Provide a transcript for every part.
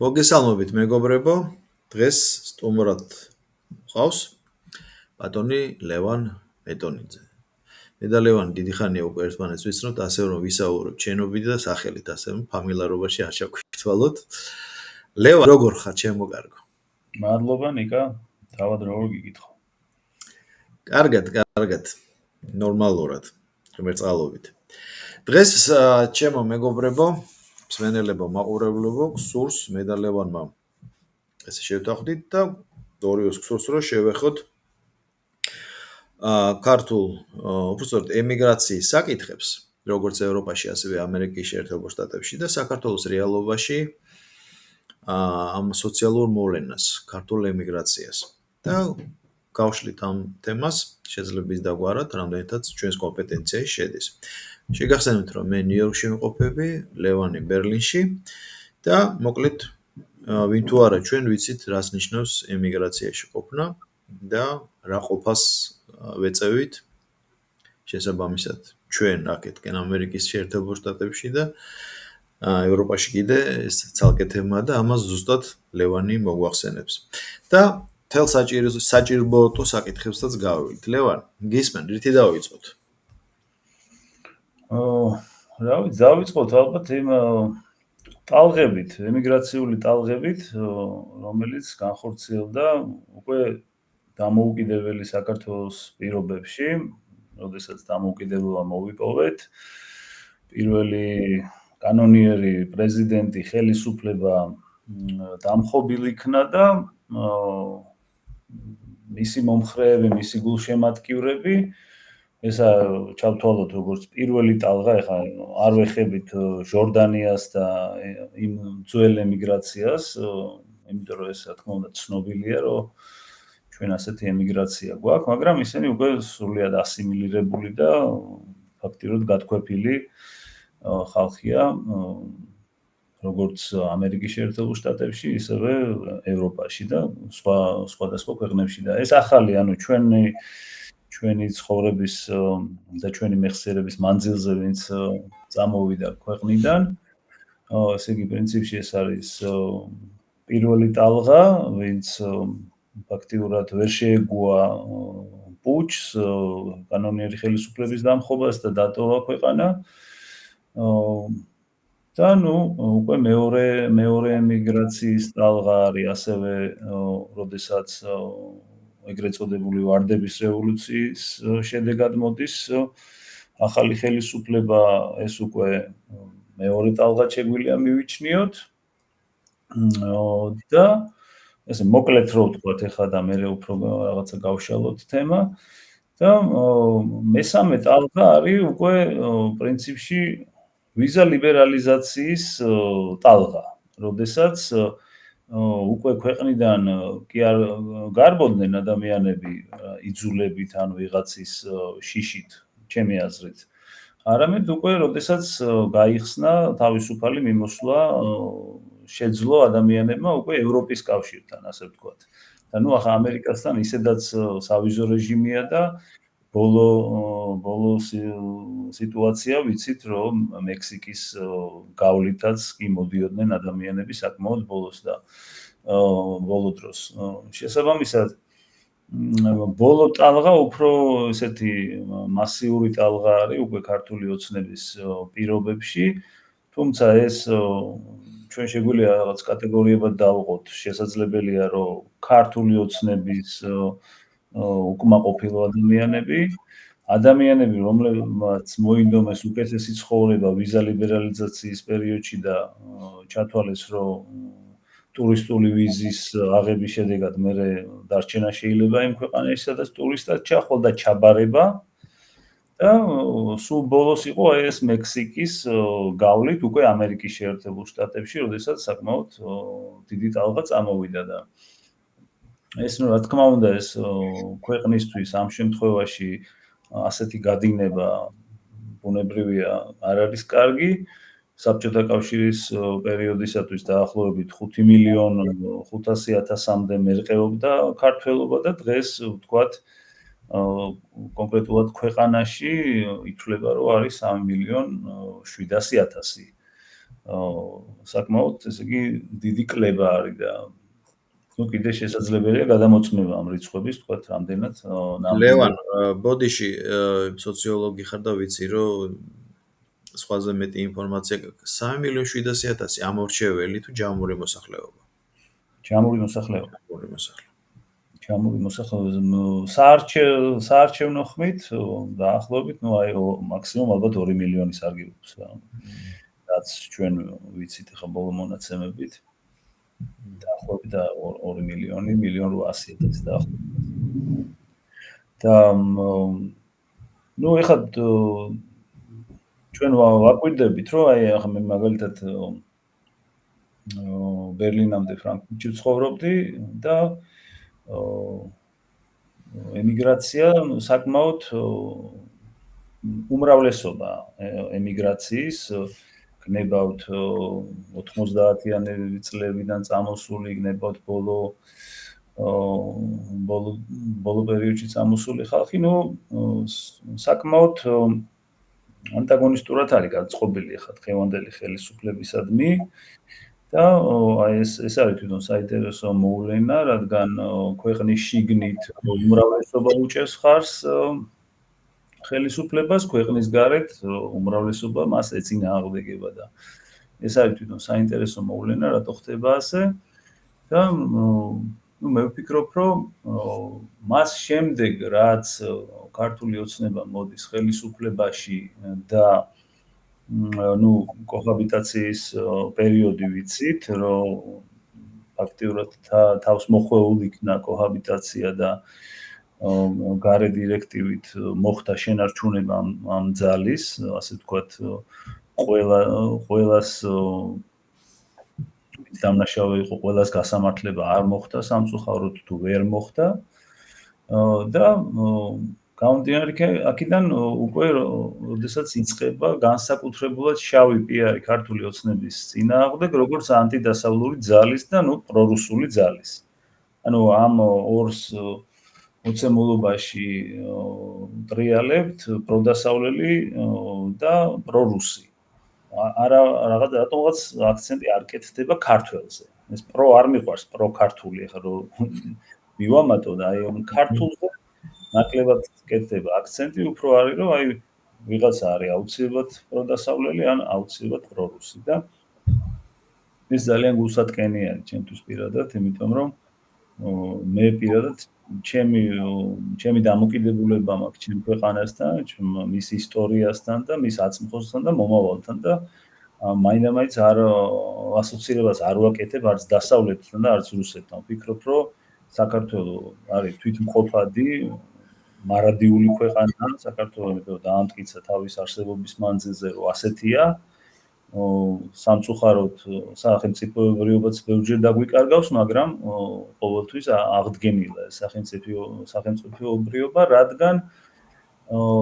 მოგესალმებით მეგობრებო, დღეს სტუმრად მყავს ბატონი ლევან მეტონიძე. მე და ლევანი დიდი ხანია უკვე ერთმანეთს ვიცნობთ, ასე რომ ვისაუბრებთ შენობით და სახელით, ასე რომ ფამილარობაში არ შევქვითვალოთ. ლევან, როგორ ხარ, ჩემო კარგო? მადლობა ნიკა, თავად როგორ გიგითხო? კარგად, ნორმალურად, ღმერთწალობით. დღეს ჩემო მეგობრებო, მსმენელებო, მაყურებლებო, გსურს მე და ლევანმა ესე შევთანხმდით და ორივეს გსურს რომ შევეხოთ ქართულ უბრალოდ ემიგრაციის საკითხებს, როგორც ევროპაში, ასევე ამერიკის შეერთებულ შტატებში და საქართველოს რეალობაში ამ სოციალურ მოვლენას, ქართულ ემიგრაციას. და გავშლით ამ თემას, შეიძლება ის დაგვარად, რამდენითაც ჩვენს კომპეტენციაში შედის. შეგახსენებთ, რომ მე ნიუ-იორკში ვიმყოფები, ლევანი ბერლინში და მოკლედ ვინ თუ არა ჩვენ ვიცით, რას ნიშნავს ემიგრაციაში ყოფნა და რა ყოფას ვეწევით შესაბამისად ჩვენ აქეთკენ ამერიკის შეერთებულ შტატებში და ევროპაში კიდე ეს ცალკე თემაა და ამას ზუსტად ლევანი მოგვახსენებს. და თელ საჭიროებო საკითხებსაც გავივით. ლევან, გისმენ, რითი დავიწყოთ? დავიწყოთ ალბათ იმ ტალღებით, ემიგრაციული ტალღებით, რომელიც განხორციელდა უკვე დამოუკიდებელი საქართველოს პირობებში, როდესაც დამოუკიდებლობა მოვიპოვეთ. პირველი კანონიერი პრეზიდენტი ხელისუფლება დამხობილ იქნა და მისი მომხრეები, მისი გულშემატკივრები ესა ჩავთვალოთ როგორც პირველი ტალღა, ეხლა არ ვეხებით ჟორდანიას და იმ ძველ ემიგრაციას, იმიტომ რომ ეს რა თქმა უნდა ცნობილია, რომ ჩვენ ასეთი ემიგრაცია გვაქვს, მაგრამ ისინი უკვე სრულიად ასიმილირებული და ფაქტიურად გათქვეფილი ხალხია, როგორც ამერიკის შეერთებულ შტატებში, ისევე ევროპაში და სხვადასხვა ქვეყნებში და ეს ახალი, ანუ ჩვენი ცხოვრების და ჩვენი მეხსიერების მანძილზე, ვინც წამოვიდა ქვეყნიდან, ესე იგი პრინციპში ეს არის პირველი ტალღა, ვინც ფაქტიურად ვერ შეეგუა პუჩს, კანონიერი ხელისუფლების დამხობას და დატოვა ქვეყანა. და უკვე მეორე ემიგრაციის ტალღა არის ასევე, როდესაც ეგრეთ წოდებული ვარდების რევოლუციის შედეგად მოდის ახალი ხელისუფლება, ეს უკვე მეორე ტალღა შეგვიძლია მივიჩნიოთ. და ესე მოკლედ რო ვთქვათ, ეხლა და მე უფრო რაღაცა გავშალოთ თემა და მესამე ტალღა არის უკვე პრინციპში ვიზა ლიბერალიზაციის ტალღა, როდესაც უკვე ქვეყნიდან კი არ გარბოდნენ ადამიანები იძულებით ან ვიღაცის შიშით, ჩემი აზრით. არამედ უკვე როდესაც გაიხსნა თავისუფალი მიმოსვლა შეძლო ადამიანებმა უკვე ევროპის კავშირთან, ასე ვთქვათ. და ახლა ამერიკასთან ისედაც სავიზო რეჟიმია და ბოლო სიტუაცია ვიცით, რომ მექსიკის გავლითაც კი მოდიოდნენ ადამიანები საკმაოდ ბოლოს და ბოლო დროს. შესაბამისად, ბოლო ტალღა უფრო ესეთი მასიური ტალღა არის უკვე ქართული ოცნების პირობებში, თუმცა ეს ჩვენ შეგვიძლია რაღაც კატეგორიებად დავუყოთ. შესაძლებელია, რომ ქართული ოცნების უკმაყოფილო ადამიანები, რომლებმაც მოინდომეს უკეთესი ცხოვრება ვიზა ლიბერალიზაციის პერიოდში და ჩათვალეს, რომ ტურისტული ვიზის აღების შედეგად მერე დარჩენა შეიძლება იმ ქვეყანაში, სადაც ტურისტად ჩახვალ და ჩაბარება და სულ ბოლოს იყო ეს მექსიკის გავლით უკვე ამერიკის შეერთებულ შტატებში, როდესაც საკმაოდ დიდი ტალღა წამოვიდა და ეს რა თქმა უნდა ეს ქვეყნისთვის ამ შემთხვევაში ასეთი გადინება ბუნებრივია არ არის კარგი. საბჭოთა კავშირის პერიოდისათვის დაახლოებით 5,500,000-მდე მერყეობდა ქართველობა და დღეს ვთქვათ კონკრეტულად ქვეყანაში ითვლება, რომ არის 3,700,000 საკმაოდ, ესე იგი, დიდი კლება არის და კიდე შესაძლებელია გადამოწმება ამ რიცხვების, თქვათ, რამდენად ლევან, ბოდიში სოციოლოგი ხარ და ვიცი, რომ სხვაზე მეტი ინფორმაცია 3,700,000 ამორჩეველი თუ ჯამური მოსახლეობა. ჯამური მოსახლეობა. ჯამური მოსახლეობა. ჯამური მოსახლეობა საარჩევნო ხმით დაახლოებით, აი მაქსიმუმ ალბათ 2 მილიონი სარგებლობს, რაც ჩვენ ვიცით ახლა ბოლო მონაცემებით. დაახლოებით 2 მილიონი, 1,800,000 დაახლოებით. და ეხლა ჩვენ ვაკვირდებით, რომ აი ახლა მე მაგალითად ბერლინამდე ფრანკფურტში ვცხოვრობდი და ემიგრაცია საკმაოდ უმრავლესობა ემიგრაციის გნებავთ 90-იანების წლებიდან წამოსული, გნებავთ ბოლო პერიოდში წამოსული ხალხი, საკმაოდ ანტაგონისტურად არის გაწყობილი ახლა დღევანდელი ხელისუფლებისადმი და აი ეს არის თვითონ საინტერესო მოვლენა, რადგან ქვეყნის შიგნით უმრავლესობა უჭერს ხარს ხელისუფლებას, ქვეყნის გარეთ უმრავლესობა მას ეწინააღმდეგება და ეს არის თვითონ საინტერესო მოვლენა, რატო ხდება ასე და მე ვფიქრობ, რომ მას შემდეგ, რაც ქართული ოცნება მოდის ხელისუფლებაში და კოჰაბიტაციის პერიოდი ვიცით, რომ ფაქტიურად თავს მოხვეული იქნა კოჰაბიტაცია და გარე დირექტივით მოხდა შენარჩუნება ამ ძალის, ასე ვთქვათ, ყველას დამნაშავე იყო, ყველას გასამართლება არ მოხდა სამწუხაროდ თუ ვერ მოხდა და გამომდინარე აქედან უკვე როდესაც იწყება განსაკუთრებულად შავი პიარი ქართული ოცნების წინააღმდეგ, როგორც ანტიდასავლური ძალის და პრორუსული ძალის. ანუ ამ ორს მოცემულობაში ტრიალებთ პროდასავლელი და პრორუსი. რატომღაც აქცენტი არ კეთდება ქართველზე. ეს პრო არ მიყვარს, პროქართული, ახლა რომ მივამატო და აი ქართულზე ნაკლებად კეთდება აქცენტი, უფრო არის რომ აი ვიღაცა არის აუცილებლად პროდასავლელი ან აუცილებლად პრორუსი და ეს ძალიან გულსატკენი არის ჩემთვის პირადად, იმიტომ რომ მე პირადად ჩემი დამოკიდებულება მაქვს ჩემ ქვეყანასთან, მის ისტორიასთან და მის აწმყოსთან და მომავალთან და მაინდა-მაინც არ ასოცირებას არ ვაკეთებ არც დასავლეთთან და არც რუსეთთან. ვფიქრობ, რომ საქართველო არის თვითმყოფადი, მარადიული ქვეყანა, საქართველო დაამტკიცა თავის არსებობის მანძილზე, რომ ასეთია. სამწუხაროდ სახელმწიფოებრიობაც ბევრჯერ დაგვიკარგავს, მაგრამ ყოველთვის აღდგენილა სახელმწიფოებრიობა, რადგან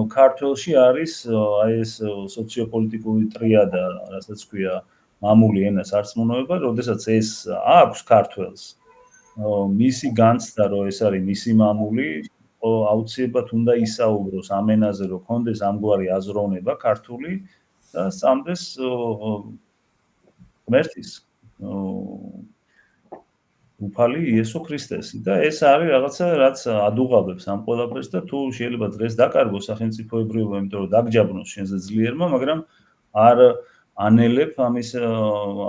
ქართულში არის აი ეს სოციოპოლიტიკური ტრიადა, რასაც ქვია მამული ენას არწმუნოება, როდესაც ეს აქვს ქართველს, მისი განცდა, რომ ეს არის მისი მამული, აუცილებლად უნდა ისაუბროს ამ ენაზე, რომ კონდეს ამგვარი აზროვნება ქართული და სწამდეს ღმერთის უფალი იესო ქრისტესი და ეს არის რაღაცა, რაც ადუღაბებს ამ ყველაფერს და თუ შეიძლება დღეს დაკარგოს სახელმწიფოებრიობა, იმიტომ რომ დაგჯაბროს შენზე ძლიერმა, მაგრამ არ ანელებ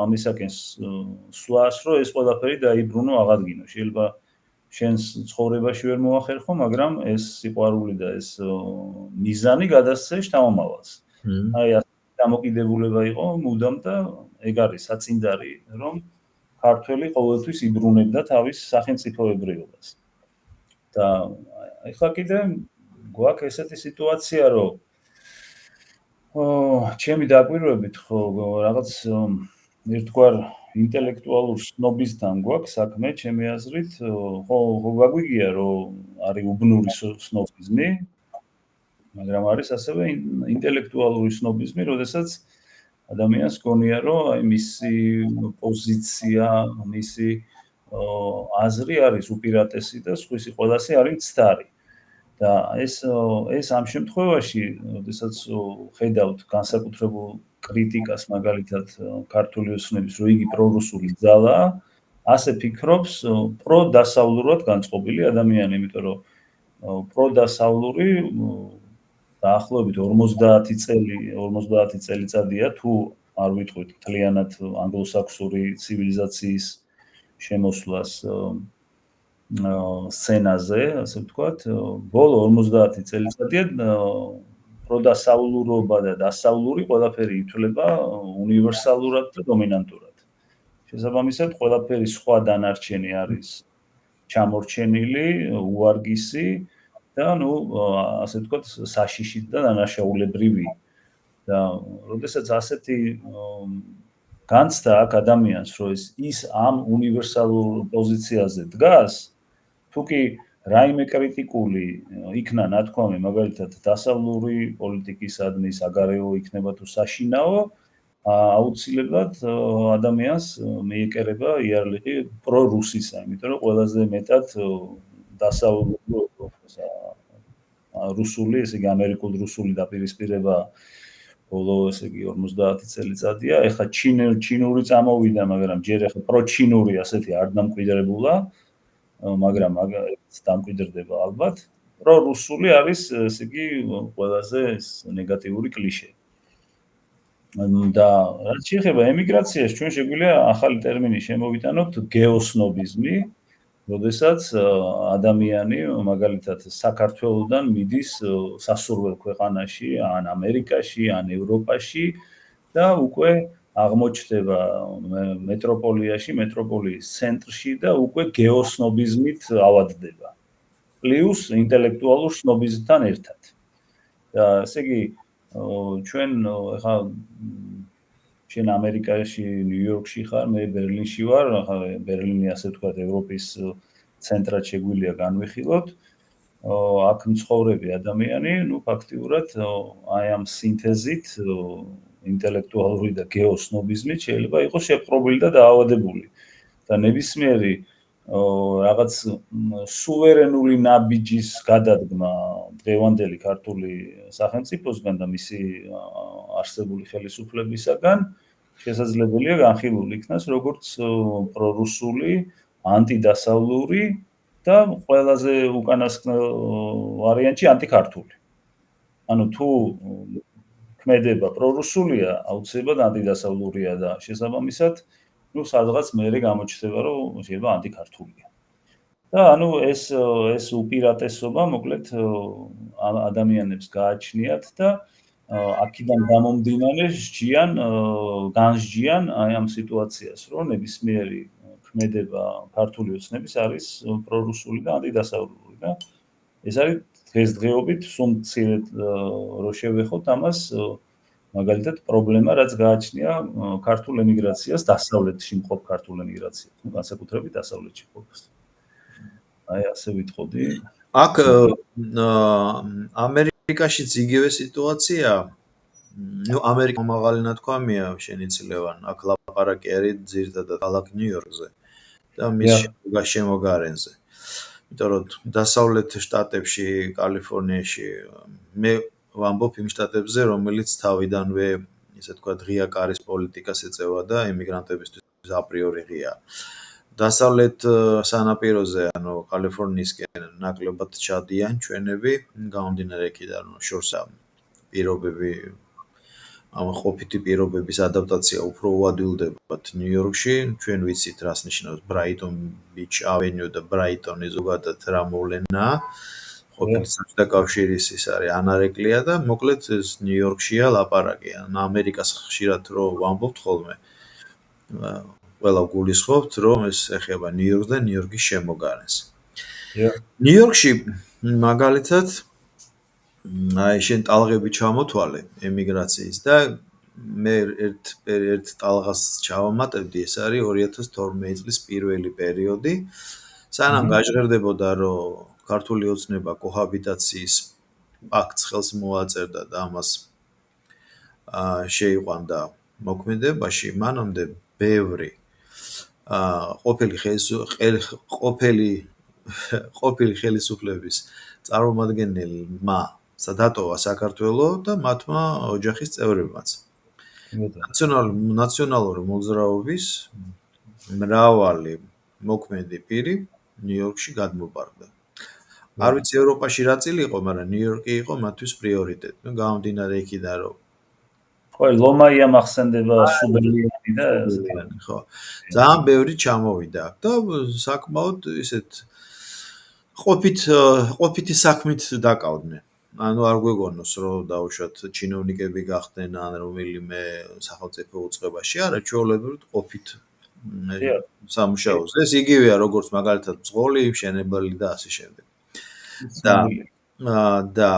ამისაკენ სვლას, რომ ეს ყველაფერი დაიბრუნო აღადგინო. შეიძლება შენს ცხოვრებაში ვერ მოახერხო, მაგრამ ეს სიყვარული და ეს მიზანი გადასცე შთამომავალს. აი დამოკიდებულება იყო მუდამ და ეგ არის საწინდარი, რომ ქართველი ყოველთვის იბრუნებდა თავის სახელმწიფოებრიობას. და ეხლა კიდე გვაქვს ესეთი სიტუაცია, რომ ჩემი დაკვირვებით ხო რაღაც ერთგვარ ინტელექტუალურ სნობისთან გვაქვს საქმე, ჩემი აზრით, ხო გაგვიგია, რომ არის უბნური სნობიზმი, მაგრამ არის ასევე ინტელექტუალური სნობიზმი, როდესაც ადამიანს გონია, რომ აი მისი პოზიცია, მისი აზრი არის უპირატესი და სხვისი ყველასი არის მცდარი. და ეს ამ შემთხვევაში, როდესაც ხედავთ განსაკუთრებულ კრიტიკას მაგალითად ქართული ოცნების, რომ იგი პრორუსული ძალაა, ასე ფიქრობს პროდასავლურად განწყობილი ადამიანი, იმიტომ რომ პროდასავლური დაახლოებით 50 წელიწადია თუ არ ვიტყვით მთლიანად ანგლოსაქსური ცივილიზაციის შემოსვლას სცენაზე, ასე ვთქვათ, ბოლო 50 წელიწადია პროდასავლურობა და დასავლური ყველაფერი ითვლება უნივერსალურად და დომინანტურად. შესაბამისად, ყველაფერი სხვა დანარჩენი არის ჩამორჩენილი, უარგისი და ასე ვთქვათ, საშიში და დანაშაულებრივი. და როდესაც ასეთი განცდა აქ ადამიანს, რომ ის ამ უნივერსალურ პოზიციაზე დგას, თუკი რაიმე კრიტიკული იქნა ნათქვამი, მაგალითად, დასავლური პოლიტიკისადმი, საგარეო იქნება თუ საშინაო, აუცილებლად ადამიანს მიეკერება იარლიყი პრორუსისა, იმიტომ რომ ყველაზე მეტად დასავლური რუსული, ესე იგი ამერიკულ რუსული დაპირისპირება ბოლო ესე იგი 50 წელიწადია. ეხლა ჩინური წამოვიდა, მაგრამ ჯერ ეხლა პროჩინური ასეთი არ დამკვიდრებულა, მაგრამ ეს დამკვიდრდება ალბათ. პრორუსული არის ესე იგი ყველაზე ნეგატიური კლიშე. და რაც შეეხება ემიგრაციას, ჩვენ შეგვიძლია ახალი ტერმინი შემოვიტანოთ გეოსნობიზმი, როდესაც ადამიანი მაგალითად საქართველოსდან მიდის სასურველ ქვეყანაში, ან ამერიკაში, ან ევროპაში და უკვე აღმოჩნდება მეტროპოლიაში, მეტროპოლიის ცენტრში და უკვე გეოსნობიზმით ავადდება. პლუს ინტელექტუალურ სნობიზმთან ერთად. და ესე იგი ჩვენ ახლა შენ ამერიკაში, ნიუ-იორკში ხარ, მე ბერლინში ვარ, ახლა ბერლინი ასე ვთქვათ ევროპის ცენტრად შეგვიძლია განვიხილოთ. აქ მცხოვრები ადამიანი, ფაქტიურად აი ამ სინთეზით ინტელექტუალური და გეოსნობიზმით შეიძლება იყოს შეპყრობილი და დაავადებული. და ნებისმიერი რაღაც სუვერენული ნაბიჯის გადადგმა დღევანდელი ქართული სახელმწიფოსგან და მისი არსებული ხელისუფლებისაგან შესაძლებელია განხილული იქნას როგორც პრორუსული, ანტიდასავლური და ყველაზე უკანასკნელ ვარიანტში ანტიქართული. ანუ თუ ქმედება პრორუსულია, აუცილებლად ანტიდასავლურია და შესაბამისად სადღაც მეერე გამოჩნდება, რომ შეიძლება ანტიქართულია. და ანუ ეს უპირატესობა მოკლედ ადამიანებს გააჩნიათ და აქედან გამომდინარე განსჯიან აი ამ სიტუაციას, რომ ნებისმიერი ქმედება ქართული ოცნების არის პრორუსული და ანტიდასავლური და ეს არის დღესდღეობით სულ მცირედ რო შევეხოთ ამას მაგალითად პრობლემა რაც გააჩნია ქართულ ემიგრაციას დასავლეთში მყოფ ქართულ ემიგრაციას, განსაკუთრებით დასავლეთში მყოფს. აი ასე ვიტყოდი. აქ ამერიკაშიც იგივე სიტუაცია. ამერიკა მაღალი ნათქვამია შენიცლევან, აქ ლაპარაკი არის ძირითადად ქალაქ ნიუ-იორკზე და მის შემოგარენზე. იმიტომ რომ დასავლეთ შტატებში, კალიფორნიაში მე ვამბობ იმ შტატებზე, რომელიც თავიდანვე, ისე თქვა, ღია კარის პოლიტიკას ეწევა და ემიგრანტებისთვის აპრიორი ღია. დასავლეთ სანაპიროზე, ანუ კალიფორნიისკენ ნაკლებად ჩადიან ჩვენები, გამომდინარე იქიდან, რომ შორსა პირობები ამ ყოფითი პირობების ადაპტაცია უფრო უადვილდებათ ნიუ-იორკში. ჩვენ ვიცით, რას ნიშნავს ბრაიტონ ბიჩ ავენიუ და ბრაიტონი ზოგადად რა მოვლენაა. ყოფილი საბჭოთა კავშირის ის არის ანარეკლია და მოკლედ ეს ნიუ-იორკშია ლაპარაკი. ამერიკას ხშირად რო ვამბობთ ხოლმე. ყველა გულისხმობთ, რომ ეს ეხება ნიუ-იორკს და ნიუ-იორკის შემოგარენს. ნიუ-იორკში მაგალითად აი შენ ტალღები ჩამოთვალე ემიგრაციის და მე ერთ ტალღას ჩავამატებდი, ეს არის 2012 წლის პირველი პერიოდი, სანამ გაჟღერდებოდა, რომ ქართული ოცნება კოჰაბიტაციის პაქტს ხელს მოაწერდა და ამას შეიყვანდა მოქმედებაში, მანამდე ბევრი ყოფილი ყოფილი ხელისუფლების წარმომადგენელმა დატოვა საქართველო და მათმა ოჯახის წევრებმაც. ნაციონალური მოძრაობის მრავალი მოქმედი პირი ნიუ-იორკში გადმობარდა. არ ვიცი ევროპაში რა წილი იყო, მაგრამ ნიუ-იორკი იყო მათთვის პრიორიტეტი. ნუ გამომდინარე იქიდან, რომ ხო, ლომაია მახსენდება, სუბელიანი და ხო. ძალიან ბევრი ჩამოვიდა და საკმაოდ ისეთ ყოფითი საქმით დაკავდნენ. ანუ არ გვეგონოს, რომ დაუშვათ ჩინოვნიკები გახდნენ ან რომელიმე სახელმწიფო უწყებაში, არა, ჩვეულებრივ ყოფით სამუშაოზე. ეს იგივეა, როგორც მაგალითად მძღოლი, მშენებელი და ასე შემდეგ. და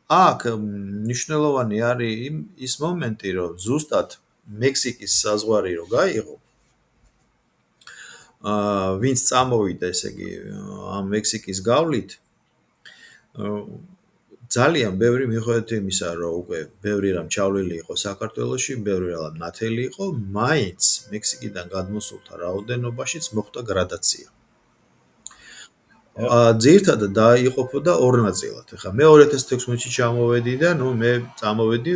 აქ მნიშვნელოვანი არის ის მომენტი, რომ ზუსტად მექსიკის საზღვარი რო გაიღო, ვინც წამოვიდა, ესე იგი, ამ მექსიკის გავლით, ძალიან ბევრი მიუხედავად იმისა, რომ უკვე ბევრი რამ ჩავლილი იყო საქართველოში, ბევრი რამ ნათელი იყო, მაინც მექსიკიდან გადმოსულთა რაოდენობაშიც მოხდა გრადაცია. ძირითადად დაიყოფოდა ორ ნაწილად. ეხლა მე 2016-ში ჩამოვედი და მე წამოვედი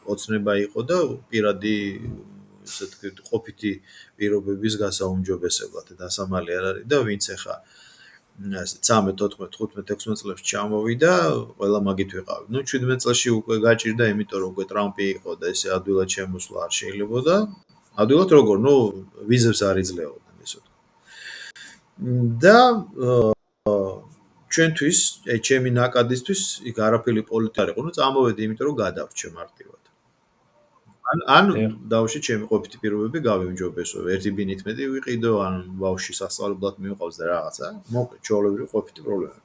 ოცნება იყო და პირადი ესე ვთქვით, ყოფითი პირობების გასაუმჯობესებლად დასამალი არ არის და ვინც ეხლა 13, 14, 15, 16 წლებში ჩამოვიდა, ყველა მაგით ვიყავი. 17 წელში უკვე გაჭირდა, იმიტომ რომ უკვე ტრამპი იყო და ესე ადვილად შემოსვლა არ შეიძლებოდა. ადვილად როგორ? ვიზებს არ იძლეოდნენ, ესე ვთქვი. და ჩვენთვის, ჩემი ნაკადისთვის იქ არაფერი პოლიტიკა არ იყო, წამოვედი, იმიტომ რომ გადავრჩე მარტივად. ან დავში ჩემი ყოფითი პირობები გავიმჯობესო, ერთი ბინით მეტი ვიყიდო, ან ბავშვი სასწავლებლად მივყავს და რაღაცა, მოკლედ ჩვეულებრივი ყოფითი პრობლემები.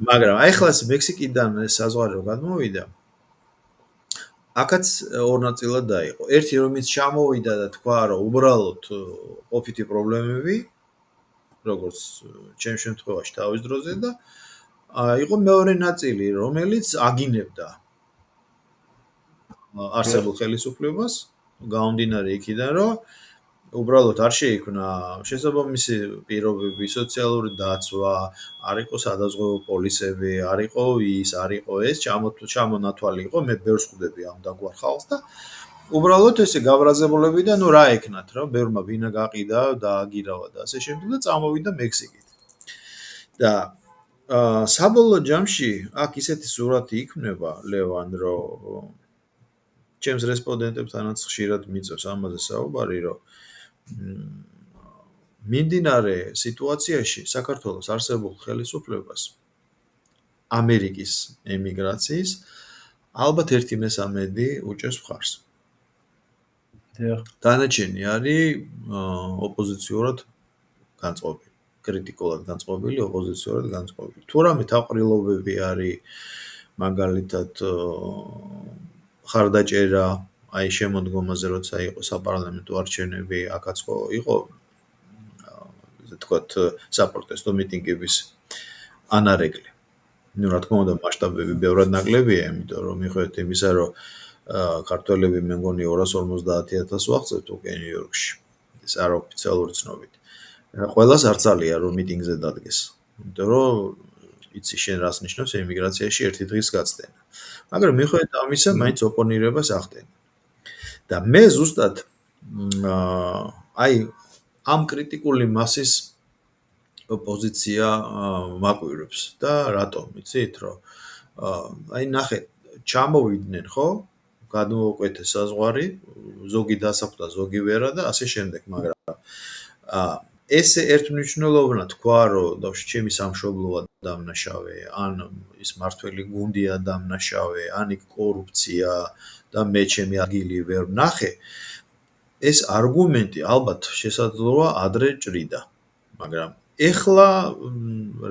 მაგრამ ახლა მექსიკიდან საზღვარი რო გადმოვიდა, აქაც ორ ნაწილად დაიყო. ერთი რომიც ჩამოვიდა და თქვა, რომ უბრალოდ ყოფითი პრობლემები, როგორც ჩემ შემთხვევაში თავის დროზე და იყო მეორე ნაწილი, რომელიც აგინებდა არსებულ ხელისუფლებას, გამომდინარე იქიდან, რომ უბრალოდ არ შეიქმნა შესაბამისი პირობები, სოციალური დაცვა, არ იყო სადაზღვევო პოლისები, არ იყო ის, არ იყო ეს, ჩამონათვალი იყო, მე ბევრს ხვდები ამ დაგვარ ხალხს და უბრალოდ ესე გაბრაზებულები და რა ეკნათ, რა, ბევრმა ბინა გაყიდა, დააგირავა და ასე შემდეგ და წამოვიდა მექსიკით. და საბოლოო ჯამში აქ ისეთი სურათი იქმნება, ლევან, რომ ჩემს რესპონდენტებთანაც ხშირად მიწევს ამაზე საუბარი, რომ მიმდინარე სიტუაციაში საქართველოს არსებულ ხელისუფლებას ამერიკის ემიგრაციის ალბათ 1/3 უჭერს მხარს. დანარჩენი არის ოპოზიციურად განწყობილი, კრიტიკულად განწყობილი, ოპოზიციურად განწყობილი. თუ რამე თავყრილობები არის, მაგალითად ხარდაჭერა, აი შემოდგომაზე, როცა იყო საპარლამენტო არჩევნები, აქაც იყო ესე ვთქვათ, საპროტესტო მიტინგების ანარეკლი. ნუ რა თქმა უნდა, მასშტაბები ბევრად ნაკლებია, იმიტომ რომ მიუხედავად იმისა, რომ ქართველები მე მგონი 250,000 ვაღწევთ უკვე ნიუ-იორკში. ეს არაოფიციალური ცნობით. ყველას არ ძალია რომ მიტინგზე დადგეს. იმიტომ რომ იცი შენ რას ნიშნავს ემიგრაციაში ერთი დღის გაცდენა. მაგრამ მიუხედავად ამისა, მაინც ოპონირებას ახდენენ. და მე ზუსტად აი ამ კრიტიკული მასის პოზიცია მაკვირვებს და რატომ იცით რომ აი ნახე ჩამოვიდნენ ხო გადმოუკვეთეს საზღვარი ზოგი დასახვდა ზოგი ვერა და ასე შემდეგ მაგრამ ესე ერთმნიშვნელოვნად თქვა რომ დავში ჩემი სამშობლოა დამნაშავე ან ის მართველი გუნდია დამნაშავე ან იქ კორუფცია და მე ჩემი ადგილი ვერ ვნახე ეს არგუმენტი ალბათ შესაძლოა ადრე ჭრიდა მაგრამ ეხლა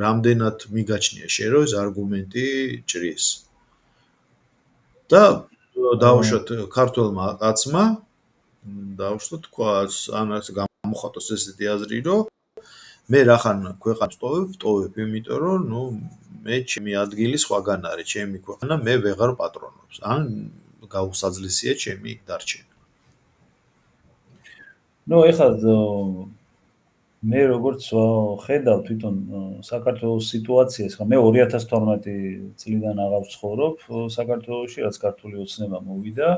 რამდენად მიგაჩნია შე რომ ეს არგუმენტი ჭრის და დავუშვათ ქართველმა კაცმა დავუშვათ თქვა ამას გამოხატოს ესეთი აზრი რომ მე რახან ქვეყანას ტოვებ იმიტომ რომ ნუ მე ჩემი ადგილი სხვაგან არის ჩემი ქვეყანა მე ვეღარ პატრონობს ან გაუსაძლისია ჩემი დარჩენა ნუ ეხლა მე როგორც ხედავ თვითონ საქართველოს სიტუაციას, ხა მე 2012 წლიდან აღარ ვცხოვრობ საქართველოში, რაც ქართული ოცნება მოვიდა.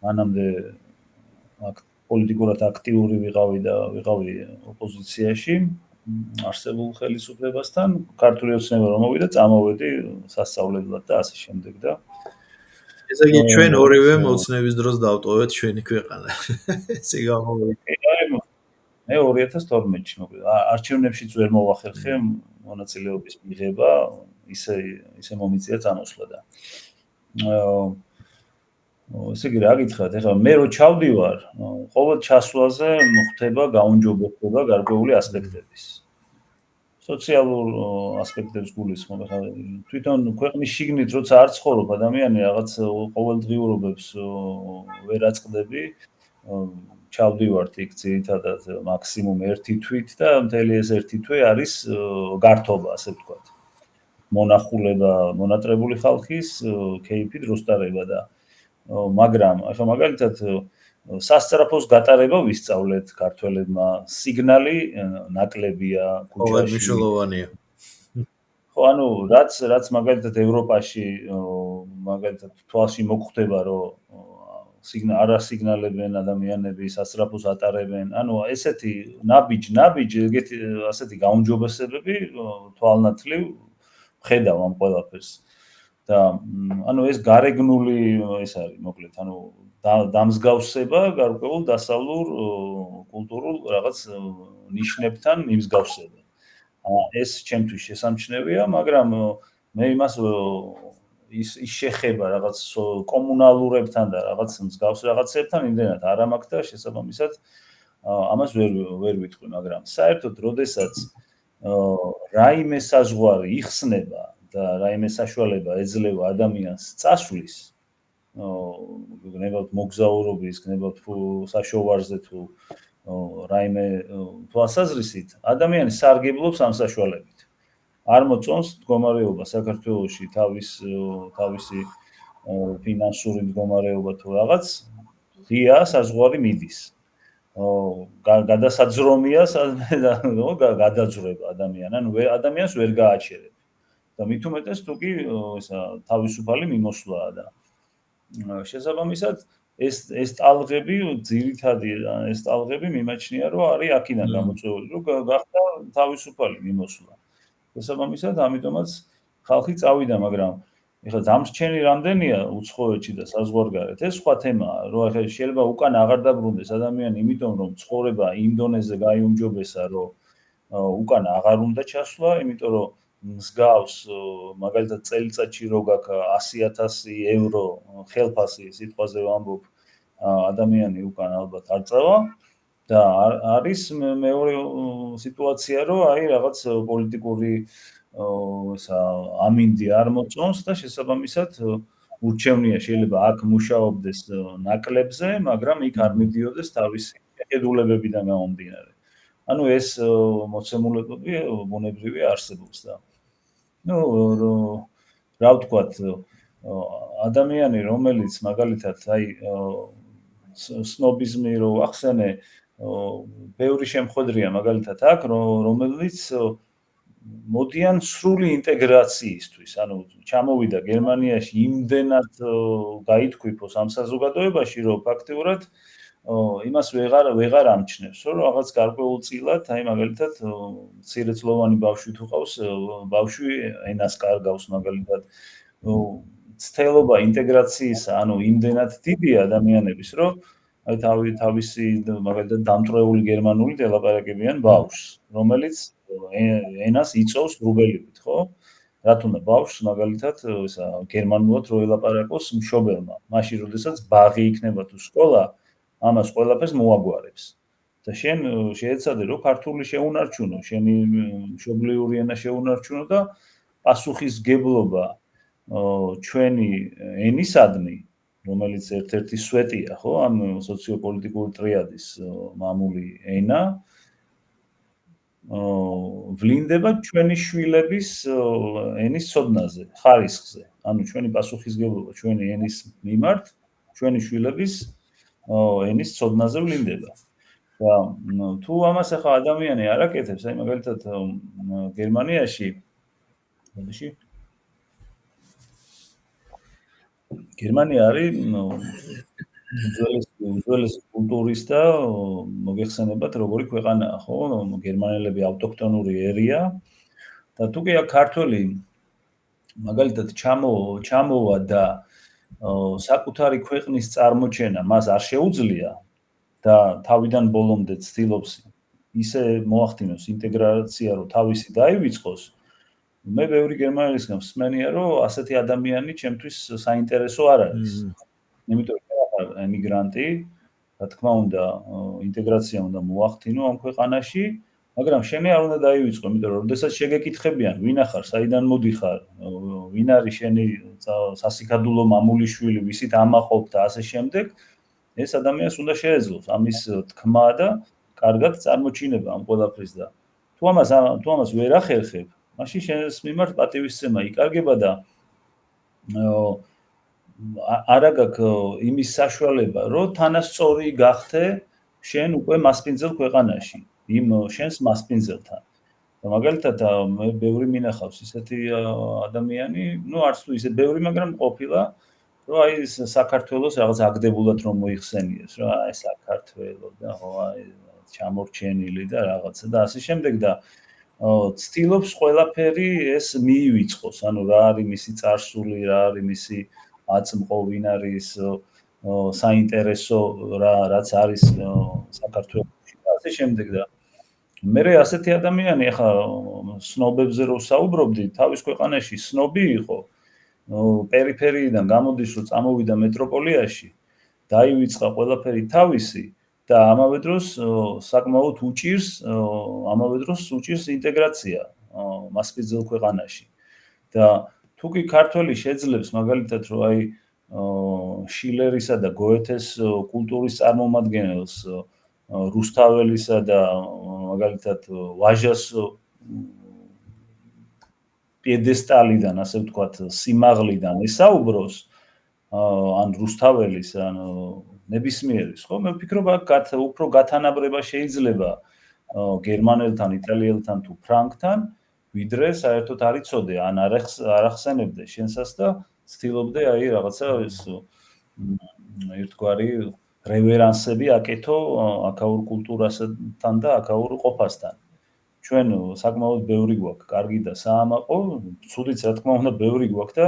მანამდე პოლიტიკურად აქტიური ვიყავი და ვიყავი ოპოზიციაში არსებულ ხელისუფლებასთან. ქართული ოცნება რომ მოვიდა, წამოვედი სასწავლებლად და ასე შემდეგ და ესე იგი ჩვენ ორივე მოცნების დროს დავტოვეთ ჩვენი ქვეყანა. ესე გამოვიდა. მე 2012-ში მოგვიდა. არჩევნებშიც ვერ მოვახერხე მონაწილეობის მიღება, ისე მომიწია წამოსვლა და ესე იგი რა გითხრათ, ეხლა მე რო ჩავდივარ, ყოველ ჩასვლაზე ხდება გაუნჯობესება გარკვეული ასპექტების. სოციალურ ასპექტებს გულისხმობ, ეხლა თვითონ ქვეყნის შიგნით როცა არ ცხოვრობ ადამიანი რაღაც ყოველდღიურობებს ვერ აწყდები, ჩავდივართ იქ ძირითადად მაქსიმუმ 1 თვით და მთელი ეს 1 თვე არის გართობა, ასე ვთქვათ. მონახულება მონატრებული ხალხის, კეიფი დროსტარება და მაგრამ ახლა მაგალითად სასწრაფოს გატარება ვისწავლეთ ქართველებმა, სიგნალი ნაკლებია კუჩაში. მნიშვნელოვანია. ხო, ანუ რაც მაგალითად ევროპაში მაგალითად თვალში მოგხვდება, რომ არასიგნალებენ ადამიანები, სასწრაფოს ატარებენ. ანუ ესეთი ნაბიჯ, ეგეთი ასეთი გაუნჯობესებები თვალნათლივ ხედავ ამ ყველაფერს. და ანუ ეს გარეგნული ეს არის, მოკლედ, ანუ დამსგავსება გარკვეულ დასავლურ კულტურულ რაღაც ნიშნებთან მიმსგავსება. ეს ჩემთვის შესამჩნევია, მაგრამ მე იმას ის შეხება რაღაც კომუნალურებთან და რაღაც მსგავს რაღაცებთან იმდენად არ ამაქვს და შესაბამისად ამას ვერ ვიტყვი, მაგრამ საერთოდ როდესაც რაიმე საზღვარი იხსნება და რაიმე საშუალება ეძლევა ადამიანს წასვლის, გნებავთ მოგზაურობის, გნებავთ საშოვარზე თუ რაიმე თვალსაზრისით, ადამიანი სარგებლობს ამ საშუალებით. არ მოწონს მდგომარეობა საქართველოში თავისი ფინანსური მდგომარეობა თუ რაღაც, ღია საზღვარი მიდის. გადასაძრომია გადაძრება ადამიანი, ანუ ადამიანს ვერ გააჩერებ. და მით უმეტეს თუ კი თავისუფალი მიმოსვლაა და შესაბამისად ეს ტალღები ძირითადი ეს ტალღები მიმაჩნია რომ არის აქედან გამოწვეული რომ გახდა თავისუფალი მიმოსვლა. შესაბამისად ამიტომაც ხალხი წავიდა, მაგრამ ეხლა დამრჩენი რამდენია უცხოეთში და საზღვარგარეთ, ეს სხვა თემაა, რომ ეხლა შეიძლება უკან აღარ დაბრუნდეს ადამიანი, იმიტომ რომ ცხოვრება იმ დონეზე გაიუმჯობესა, რომ უკან აღარ უნდა ჩასვლა, იმიტომ რომ მსგავს მაგალითად წელიწადში რო გაქვს 100,000 евро ხელფასი სიტყვაზე ვამბობ, ადამიანი უკან ალბათ არ წავა და არის მეორე სიტუაცია, რომ აი რაღაც პოლიტიკური ამინდი არ მოწონს და შესაბამისად ურჩევნია შეიძლება აქ მუშაობდეს ნაკლებზე, მაგრამ იქ არ მიდიოდეს თავისი შეხედულებებიდან გამომდინარე. ანუ ეს მოცემულებები ბუნებრივი არსებობს და რა ვთქვათ, ადამიანი, რომელიც მაგალითად აი სნობიზმი რო ახსენე, ბევრი შემხედრია მაგალითად აქ, რომელიც მოდიან სრული ინტეგრაციისთვის, ანუ ჩამოვიდა გერმანიაში იმდენად გაითქვიფოს ამ საზოგადოებაში, რომ ფაქტიურად იმას ვეღარ ამჩნევს, რომ რაღაც გარკვეულ წილად, აი მაგალითად მცირეწლოვანი ბავშვი თუ ყავს, ბავშვი ენას კარგავს მაგალითად. ცდელობა ინტეგრაციისა, ანუ იმდენად დიდია ადამიანების, რომ აი თავისი მაგალითად დამტვრეული გერმანულით ელაპარაკებიან ბავშვს, რომელიც ენას იწოვს რუბელივით, ხო? რა თქმა უნდა, ბავშვს მაგალითად გერმანულად რო ელაპარაკოს მშობელმა, მაშინ როდესაც ბაღი იქნება თუ სკოლა, ამას ყველაფერს მოაგვარებს. და შენ შეეცადე რომ ქართული შეუნარჩუნო, შენი მშობლიური ენა შეუნარჩუნო და პასუხისგებლობა ჩვენი ენისადმი, რომელიც ერთ-ერთი სვეტია, ხო, ამ სოციოპოლიტიკური ტრიადის მამული ენა, ვლინდება ჩვენი შვილების ენის ცოდნაზე, ხარისხზე. ანუ ჩვენი პასუხისგებლობა ჩვენი ენის მიმართ, ჩვენი შვილების ენის ცოდნაზე ვლინდება. და თუ ამას ახლა ადამიანი არ აკეთებს, აი მაგალითად გერმანიაში მოდიში გერმანია არის უძველესი კულტურის და მოგეხსენებათ როგორი ქვეყანაა, ხო? გერმანელები ავტოქტონური ერია და თუ კი აქ ქართველი მაგალითად ჩამოვა და საკუთარი ქვეყნის წარმოჩენა მას არ შეუძლია და თავიდან ბოლომდე ცდილობს ისე მოახდინოს ინტეგრაცია, რომ თავისი დაივიწყოს, მე ბევრი გერმანელისგან მსმენია, რომ ასეთი ადამიანი ჩემთვის საინტერესო არ არის. იმიტომ რომ ახლა ემიგრანტი, რა თქმა უნდა, ინტეგრაცია უნდა მოახდინო ამ ქვეყანაში, მაგრამ შენი არ უნდა დაივიწყო, იმიტომ რომ როდესაც შეგეკითხებიან, ვინ ახარ, საიდან მოდიხარ, ვინ არის შენი სასიკადულო მამულიშვილი, ვისით ამაყობ და ასე შემდეგ, ეს ადამიანს უნდა შეეძლოს ამის თქმა და კარგად წარმოჩინება ამ ყველაფრის და თუ ამას ვერ ახერხებ, მაშინ შენს მიმართ პატივისცემა იკარგება და არა გაქვს იმის საშუალება, რომ თანასწორი გახდე შენ უკვე მასპინძელ ქვეყანაში, იმ შენს მასპინძელთან. და მაგალითად მე ბევრი მინახავს ისეთი ადამიანი, ну არც თუ ისე ბევრი, მაგრამ ყოფილა, რომ აი საქართველოს რაღაც აგდებულად რომ მოიხსენიეს, რომ აი საქართველო და ხო აი ჩამორჩენილი და რაღაცა და ასე შემდეგ და ცდილობს ყველაფერი ეს მიივიწყოს, ანუ რა არის მისი წარსული, რა არის მისი აწმყო, ვინ არის საინტერესო რაც არის საქართველოში და ასე შემდეგ და მე ასეთი ადამიანი ახლა სნობებზე რო საუბრობდი, თავის ქვეყანაში სნობი იყო, პერიფერიიდან გამოდის, რომ წამოვიდა მეტროპოლიაში, დაივიწყა ყველაფერი თავისი და ამავე დროს საკმაოდ უჭირს ინტეგრაცია მასპინძელ ქვეყანაში. და თუ კი ქართველი შეძლებს მაგალითად რომ აი შილერისა და გოეთეს კულტურის წარმომადგენელს რუსთაველისა და მაგალითად ვაჟას პიედესტალიდან, ასე ვთქვათ, სიმაღლიდან ესაუბროს ან რუსთაველის ან ნებისმიერის, ხო? მე ვფიქრობ, აქ უფრო გათანაბრება შეიძლება გერმანელთან, იტალიელთან თუ ფრანგთან, ვიდრე საერთოდ არ იცოდე ან არ ახსენებდე შენსას და ცდილობდე აი რაღაცა ეს ერთგვარი რევერანსები აკეთო აქაურ კულტურასთან და აქაურ ყოფასთან. ჩვენ საკმაოდ ბევრი გვაქვს, კარგი და საამაყო, ცუდიც რა თქმა უნდა ბევრი გვაქვს და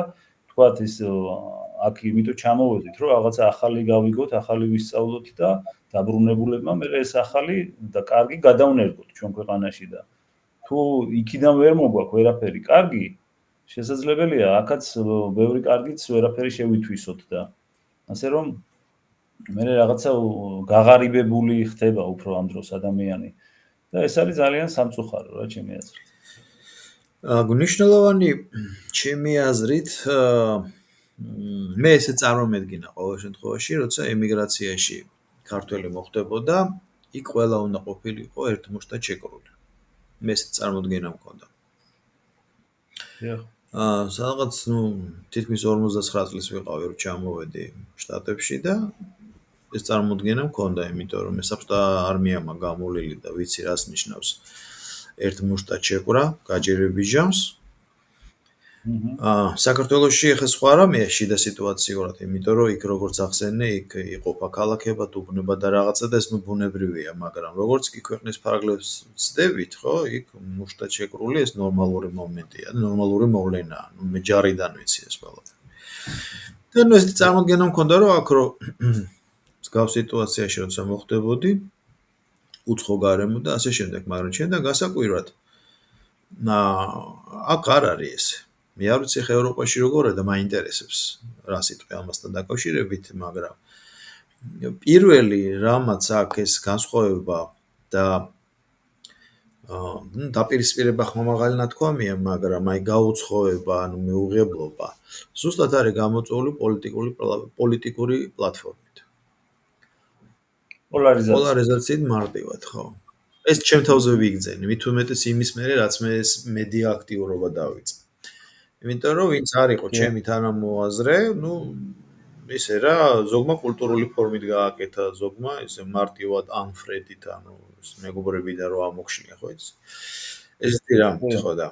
თქვათ ის აქ იმიტომ ჩამოვედით, რომ რაღაცა ახალი გავიგოთ, ახალი ვისწავლოთ და დაბრუნებულებმა მე ეს ახალი და კარგი გადავნერგოთ ჩვენ ქვეყანაში და თუ იქიდან ვერ მოგვაქვს ვერაფერი კარგი, შესაძლებელია აქაც ბევრი კარგიც ვერაფერი შევითვისოთ და ასე რომ მე რაღაცა გაღარიბებული ხდება უფრო ამ დროს ადამიანი და ეს არის ძალიან სამწუხარო რა ჩემი აზრით. მნიშვნელოვანი ჩემი აზრით მე ესე წარმომედგინა ყოველ შემთხვევაში, როცა ემიგრაციაში ქართველი მოხდებოდა, იქ ყველა უნდა ყოფილიყო ერთმუშტად შეკრული. მე ესე წარმოდგენა მქონდა. სადღაც თითქმის 59 წლის ვიყავი, რომ ჩამოვედი შტატებში და ეს წარმოდგენა მქონდა, იმიტომ რომ ესაბსტა არმიამ გამოლილი და ვიცი რას ნიშნავს ერთმუშტად შეკრა, გაჯერები ჟამს. საქართველოში ახლა სხვა რამეა შიდა სიტუაციურად, იმიტომ რომ იქ როგორც ახსენე, იქ იყოფა ქალაქებად, უბნება და რაღაცა და ეს ბუნებრივია, მაგრამ როგორც კი ქვეყნის ფარგლებს ვცდებით, ხო, იქ მუშტად შეკრული ეს ნორმალური მომენტია, ნორმალური მოვლენაა, მე ჯარიდან ვიცი ეს ყველაფერი. და ნუ ეს წარმოდგენა მქონდა, რომ აქ რო მსგავს სიტუაციაში როცა მოხდებოდი, უცხო გარემო და ასე შემდეგ, მაგრამ ჩემთან გასაკვირად აქ არ არის ეს. მე არ ვიცი ხე ევროპაში როგორია და მაინტერესებს რა სიტყვა ამასთან დაკავშირებით, მაგრამ პირველი რამაც აქ ეს განსხვავება და დაპირისპირება ხმამაღალი ნათქვამია, მაგრამ აი გაუცხოება, ანუ მეუღებლობა, ზუსტად არის გამოწვეული პოლიტიკური პლატფორმით. პოლარიზაციით მარტივად, ხო. ეს ჩემ თავზე ვიგრძენი, მით უმეტეს იმის მერე, რაც მე ეს მედია აქტიურობა დავიწყე. იმიტომ რომ ვინც არ იყო ჩემი თანამოაზრე, ისე რა, ზოგმა კულტურული ფორმით გააკეთა, ზოგმა ისე მარტივად ანფრედით, ანუ მეგობრებიდან რო ამოქშნია, ხო იცი? ესეთი რამით, ხო და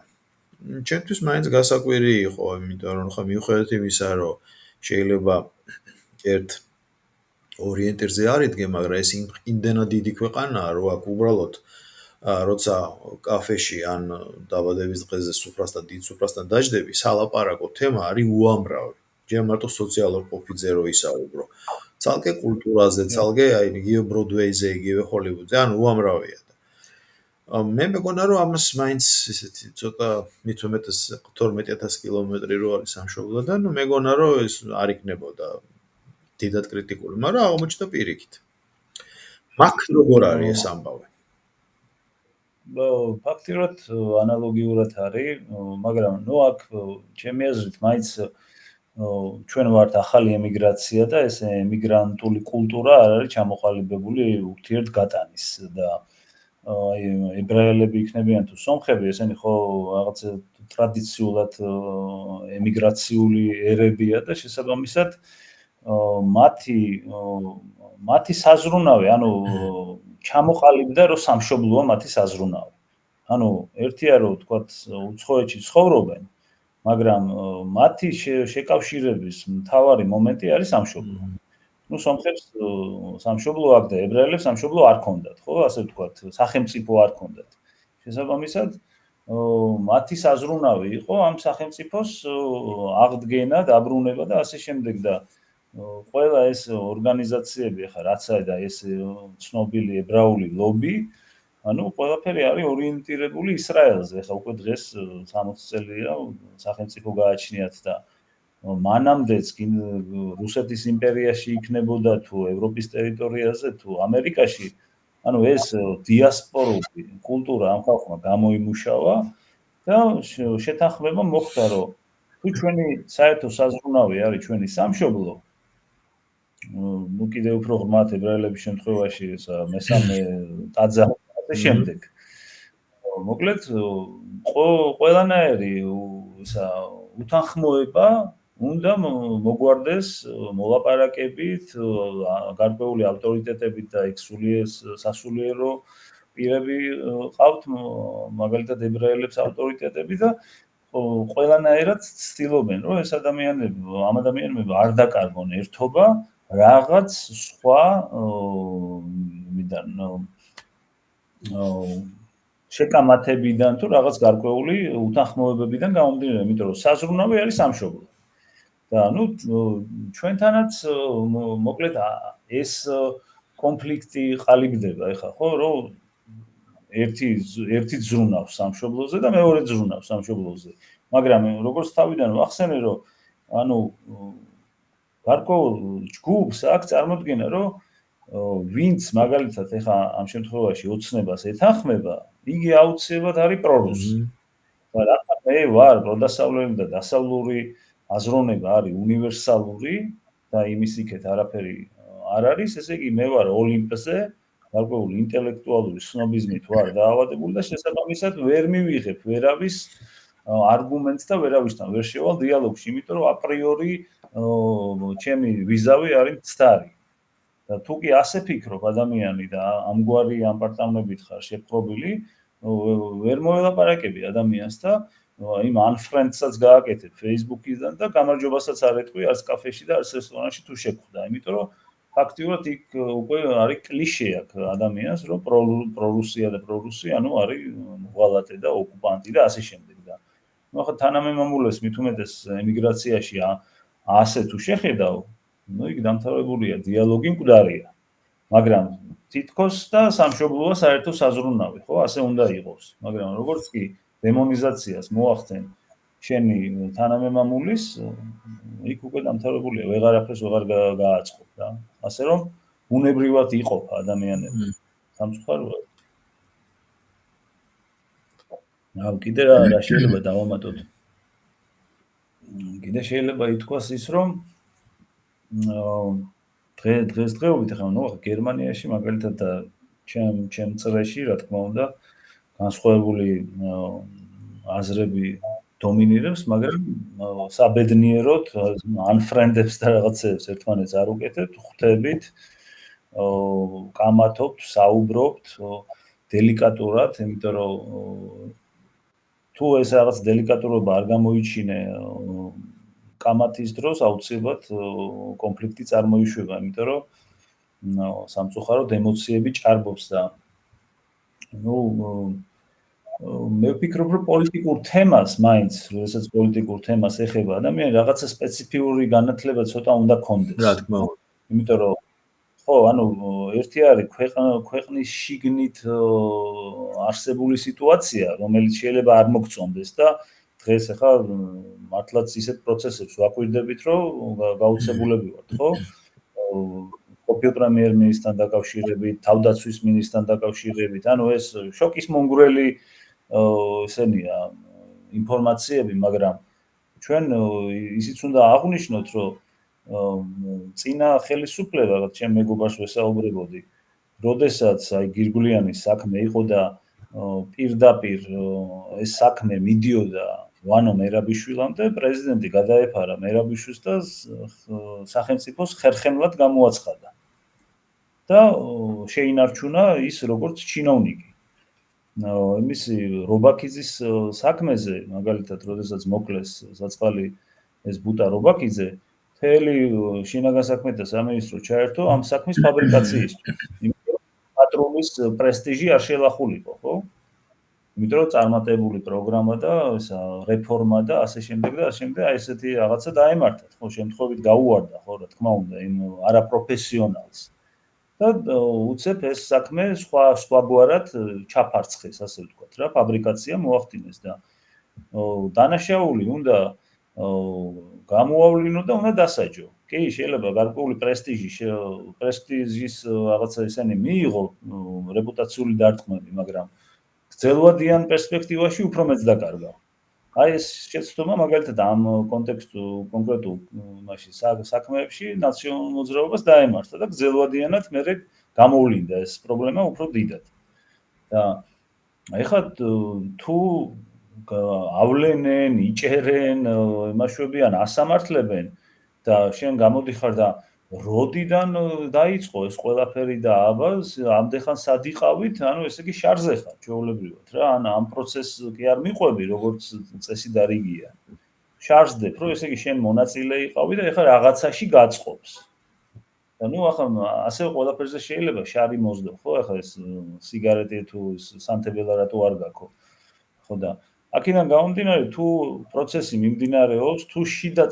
ჩემთვის მაინც გასაკვირი იყო, იმიტომ რომ ხა მიუხედავად იმისა, რომ შეიძლება ერთ ორიენტირზე არ იდგე, მაგრამ ეს იმდენად დიდი ქვეყანაა, რომ აქ უბრალოდ როცა კაფეში ან დაბადების დღეზე სუფრასთან, დიდ სუფრასთან დაждები, სალაპარაკო თემა არის უამრავი. ჯერ მარტო სოციალურ ყოფიძე რო ისაუბრო. ცალკე კულტურაზე, ცალკე აი იგივე ბროდვეიზე, იგივე ჰოლივუდზე, ანუ უამრავია. მე მეგონა რომ ამას მაინც ისეთი ცოტა მით უმეტეს 12000 კილომეტრი რო არის სამშობლოდან, მეგონა რომ ეს არ იქნებოდა დიდად კრიტიკული, მაგრამ აღმოჩნდა პირიქით. მაგ როგორ არის ეს ამბავი? ფაქტიურად ანალოგიურად არის, მაგრამ ნუ აქ ჩემი აზრით მაინც ჩვენ ვართ ახალი ემიგრაცია და ეს ემიგრანტული კულტურა არ არის ჩამოყალიბებული ურთიერთგატანის და აი ებრაელები იქნებიან თუ სომხები, ესენი ხო რაღაც ტრადიციულად ემიგრაციული ერებია და შესაბამისად მათი საზრუნავი, ანუ ჩამოყალიბდა რომ სამშობლოა მათი საზრუნავი. ანუ ერთია რომ თქვათ უცხოეთში ცხოვრობენ, მაგრამ მათი შეკავშირების მთავარი მომენტი არის სამშობლო. ნუ სომხებს სამშობლო აქვს და ებრაელებს სამშობლო არ ქონდათ, ხო, ასე ვთქვათ, სახელმწიფო არ ქონდათ. შესაბამისად, მათი საზრუნავი იყო ამ სახელმწიფოს აღდგენა, დაბრუნება და ასე შემდეგ და ყველა ეს ორგანიზაციები ახლა რაც არის და ეს ცნობილი ებრაული ლობი, ანუ ყველაფერი არის ორიენტირებული ისრაელზე. ახლა უკვე დღეს 60 წელია სახელმწიფო გააჩნიათ და მანამდეც რუსეთის იმპერიაში იქნებოდა თუ ევროპის ტერიტორიაზე თუ ამერიკაში, ანუ ეს დიასპორული კულტურა ამ ხალხმა გამოიმუშავა და შეთანხმება მოხდა, რომ თუ ჩვენი საერთო საზრუნავი არის ჩვენი სამშობლო, ნუ კიდევ უფრო ღრმად ებრაელების შემთხვევაში მესამე ტაძარი და შემდეგ. მოკლედ ყველანაირი ისა უთანხმოება უნდა მოგვარდეს მოლაპარაკებით, გარკვეული ავტორიტეტებით და იქ სასულიერო პირები ყავთ, მაგალითად ებრაელებს ავტორიტეტები და ყველანაირად ცდილობენ, რომ ეს ამ ადამიანები არ დაკარგონ ერთობა რაღაც სხვა შეკამათებიდან თუ რაღაც გარკვეული უთანხმოებებიდან გამომდინარე, იმიტომ რომ საზრუნავი არის სამშობლო. და ნუ ჩვენთანაც მოკლედ ეს კონფლიქტი ყალიბდება, ეხლა ხო, რომ ერთი ზრუნავს სამშობლოზე და მეორე ზრუნავს სამშობლოზე. მაგრამ როგორც თავიდან ვახსენე, რომ ანუ გარკვეულ ჯგუფს აქვს წარმოქმნა, რომ ვინც მაგალითად ეხლა ამ შემთხვევაში ოცნებას ეთანხმება, იგი აუცილებლად არის პრორუსი. და რადგან მე ვარ პროდასავლელი და დასავლური აზროვნება არის უნივერსალური და იმის იქეთ არაფერი არ არის, ესე იგი მე ვარ ოლიმპზე, გარკვეული ინტელექტუალური სნობიზმით ვარ დაავადებული და შესაბამისად ვერ მივიღებ ვერავის არგუმენტს და ვერავისთან ვერ შევალ დიალოგში, იმიტომ რომ აპრიორი ჩემი ვიზავი არის მცდარი. და თუ კი ასე ფიქრობ ადამიანი და ამგვარი ამპარტავნებით ხარ შეპყრობილი, ვერ მოელაპარაკები ადამიანს და იმ unfriends-საც გააკეთებ Facebook-იდან და გამარჯვებასაც არ ეტყვი არც კაფეში და არც რესტორანში თუ შეხვდა, იმიტომ რომ ფაქტიურად იქ უკვე არის კლიშე აქ ადამიანს, რომ პრორუსია და პრორუსი, ანუ არის მოღალატე და ოკუპანტი და ასე შემდეგ და ნუ ახლა თანამემამულეს მით უმეტეს ემიგრაციაში ასე თუ შეხედავ, ნუ იქ დამთავრებულია დიალოგი მკვდარია. მაგრამ თითქოს და სამშობლოა საერთო საზრუნავი, ხო, ასე უნდა იყოს. მაგრამ როგორც კი დემონიზაციას მოახდენ შენი თანამემამულის, იქ უკვე დამთავრებულია, ვეღარაფერს ვეღარ გააწყობ რა. ასე რომ უნებრივად იყოფა ადამიანები. სამწუხაროა. ნუ კიდე რა შეიძლება დავამატოთ. კიდე შეიძლება ითქვას ის, რომ დღესდღეობით ახლა ნუ გერმანიაში მაგალითად და ჩემ წრეში, რა თქმა უნდა, განსხვავებული აზრები დომინირებს, მაგრამ საბედნიეროდ unfriend-ებს და რაღაცებს ერთმანეთს არ უკეთებთ, ხვდებით, კამათობთ, საუბრობთ დელიკატურად, იმიტომ რომ თუ ეს რაღაც დელიკატურობა არ გამოიჩინე კამათის დროს, აუცილებლად კონფლიქტი წარმოიშვება, იმიტომ რომ სამწუხაროდ ემოციები ჭარბობს და მე ვფიქრობ, რომ პოლიტიკურ თემას მაინც, როდესაც პოლიტიკურ თემას ეხება ადამიანი, რაღაცა სპეციფიური განათლება ცოტა უნდა კონდეს. რა თქმა უნდა. იმიტომ რომ ხო, ანუ ერთი არის ქვეყნის შიგნით არსებული სიტუაცია, რომელიც შეიძლება არ მოგწონდეს და დღეს ახლა მართლაც ისეთ პროცესებს ვაკვირდებით, რომ გაუცებულები ვართ, ხო? ყოფილ პრემიერ-მინისტრთან დაკავშირებით, თავდაცვის მინისტრთან დაკავშირებით, ანუ ეს შოკის მონგრელი ესენია ინფორმაციები, მაგრამ ჩვენ ისიც უნდა აღვნიშნოთ, რომ წინა ხელისუფლება, ჩემ მეგობარს ვესაუბრებოდი, როდესაც აი გირგვლიანის საქმე იყო და პირდაპირ ეს საქმე მიდიოდა ვანო მერაბიშვილამდე, პრეზიდენტი გადაეფარა მერაბიშვილს და სახელმწიფოს ხერხემლად გამოაცხადა. და შეინარჩუნა ის როგორც ჩინოვნიკი. იმისი რობაქიძის საქმეზე, მაგალითად, როდესაც მოკლეს საწყალი ეს ბუტა რობაქიძე, მთელი შინაგან საქმეთა სამინისტრო ჩაერთო ამ საქმის ფაბრიკაციისთვის. იმიტომ რომ პატრონის პრესტიჟი არ შელახულიყო, ხო? იმიტომ რომ წარმატებული პროგრამა და ესა რეფორმა და ასე შემდეგ და ასე შემდეგ, აი ესეთი რაღაცა დაემართათ, ხო, შემთხვევით გაუვარდა, ხო, რა თქმა უნდა, იმ არაპროფესიონალს. და უცებ ეს საქმე სხვაგვარად ჩაფარცხეს, ასე ვთქვათ, რა, ფაბრიკაცია მოახდინეს და დანაშაული უნდა გამოავლინო და უნდა დასაჯო. კი, შეიძლება გარკვეული პრესტიჟის რაღაცა ისენი მიიღო რეპუტაციული დარტყმები, მაგრამ გრძელვადიან პერსპექტივაში უფრო მეც დაკარგა. აი ეს შეცდომა მაგალითად ამ კონკრეტულ მაშინ საქმეებში ნაციონალურ მოძრაობას დაემართა და გრძელვადიანად მე გამოვლინდა ეს პრობლემა უფრო დიდად. და ეხლა თუ ავლენენ, იჭერენ, იმაშვებიან, ასამართლებენ და შენ გამოდიხარ და როდიდან დაიწყო ეს ყველაფერი და აბა ამდენ სად იყავით, ანუ ესე იგი შარზე ხარ ჩვეულებრივად რა, ამ პროცესს კი არ მიყვები, როგორც წესი და რიგია. შარზდებ, რომ ესე იგი შენ მონაწილე იყავი და ეხლა რაღაცაში გაწყობს. და ნუ ახლა ასე ყველაფერზე შეიძლება შარი მოსდო, ხო? ახლა ეს სიგარეტი თუ სანთებელა რატო არ გაქო. ხო და აქედან გამომდინარე, თუ პროცესი მიმდინარეობს, თუ შიდა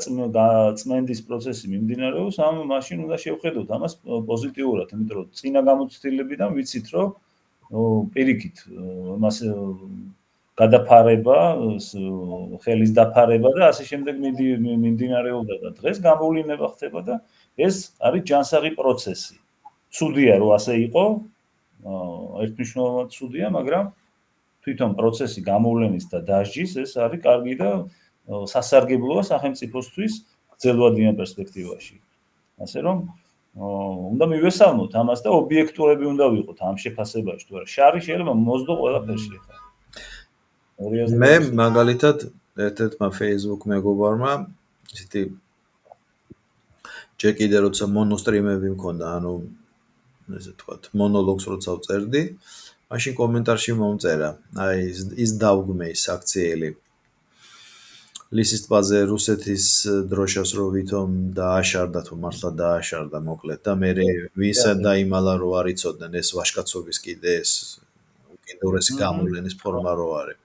წმენდის პროცესი მიმდინარეობს, ამ მაშინ უნდა შევხედოთ ამას პოზიტიურად, იმიტომ რომ წინა გამოცდილებიდან ვიცით, რომ პირიქით მას გადაფარება, ხელის დაფარება და ასე შემდეგ მიმდინარეობდა და დღეს გამოვლინება ხდება და ეს არის ჯანსაღი პროცესი. ცუდია რომ ასე იყო, ერთმნიშვნელოვნად ცუდია, მაგრამ თვითონ პროცესი გამოვლენის და დასჯის ეს არის კარგი და სასარგებლოა სახელმწიფოსთვის გრძელვადიან პერსპექტივაში. ასე რომ უნდა მივესალმოთ ამას და ობიექტურები უნდა ვიყოთ ამ შეფასებაში, თუ არა შარი შეიძლება მოსდო ყველაფერში ხა. მე მაგალითად ერთ-ერთმა Facebook მეგობარმა ისეთი ჯერ კიდე როცა მონოსტრიმები მქონდა, ანუ ესე ვთქვათ, მონოლოგს როცა ვწერდი, მაშინ კომენტარში მომწერა, აი ის დავგმე ის აქციელი. ლისის ტბაზე რუსეთის დროშას რო ვითომ დააშარდა თუ მართლა დააშარდა მოკლედ და მე ვინსა დაიმალა რო არ იცოდნენ ეს ვაშკაცობის კიდე ეს უკიდურესი გამოვლენის ფორმა რო არის.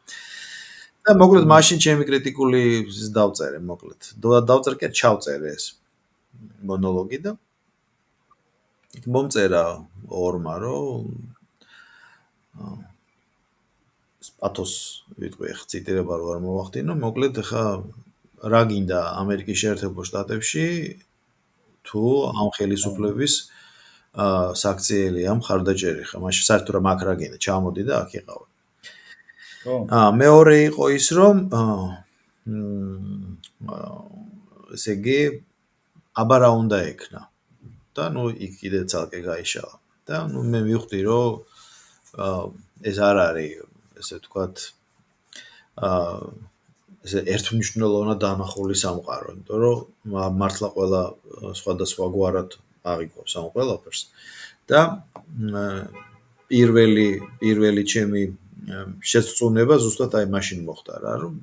და მოკლედ მაშინ ჩემი კრიტიკული ის დავწერე მოკლედ. დავწერე კი ჩავწერე ეს მონოლოგი და მომწერა ორმა რომ პათოს ვიტყვი ხ ციტირება რო არ მოვახდინო, მოკლედ ხა რა გინდა ამერიკის შეერთებულ შტატებში თუ ამ ხელისუფლების საქციელია მხარდაჭერი ხა, მაშინ საერთოდ რა მაგ რა გინდა, ჩამოდი და აქ იყავი. მეორე იყო ის რომ ესე იგი აბა რა უნდა ექნა და ნუ იქ კიდე ცალკე გაიშალა. და ნუ მე მივხვდი რომ ეს არ არის ესე ვთქვათ ესე ერთმნიშვნელოვნად დანახული სამყარო, იმიტომ რომ მართლა ყველა სხვადასხვა გვარად აღიქვავს ამ ყველაფერს. და პირველი ჩემი შეწუნება ზუსტად აი მაშინ მოხდა რა, რომ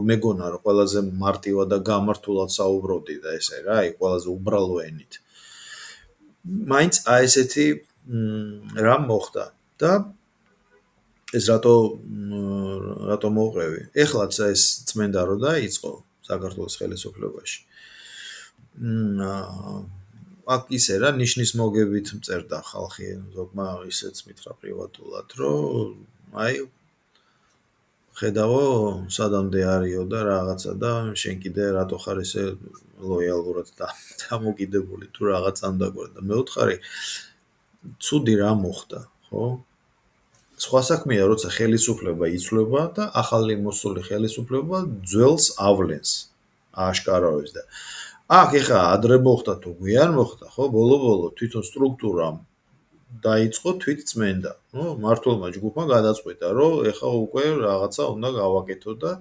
მეგონა რომ ყველაზე მარტივად და გამართულად საუბრობდი და ესე რა, აი ყველაზე უბრალო ენით. მაინც აი ესეთი რამ მოხდა და ეს რატო მოუყევი? ეხლაც ეს წმენდა რო დაიწყო საქართველოს ხელისუფლებაში. აქ ისე რა ნიშნის მოგებით მწერდა ხალხი, ზოგმა ისეც მითხრა პრივატულად, რომ აი ხედავო სადამდე არისო და რაღაცა და შენ კიდე რატო ხარ ესე ლოიალურად დამოკიდებული თუ რაღაც ამ დაგვარ და მეუთხარი ცუდი რა მოხდა, ხო? სხვა საქმეა, როცა ხელისუფლება იცვლება და ახალი მოსული ხელისუფლება ძველს ავლენს, ააშკარავებს და აქ ეხა ადრე მოხდა თუ გვიან მოხდა, ხო? ბოლო-ბოლო თვითონ სტრუქტურამ დაიწყო თვითწმენდა. ნუ მართლმა ჯგუფმა გადაწყვიტა, რომ ეხა უკვე რაღაცა უნდა გავაკეთო და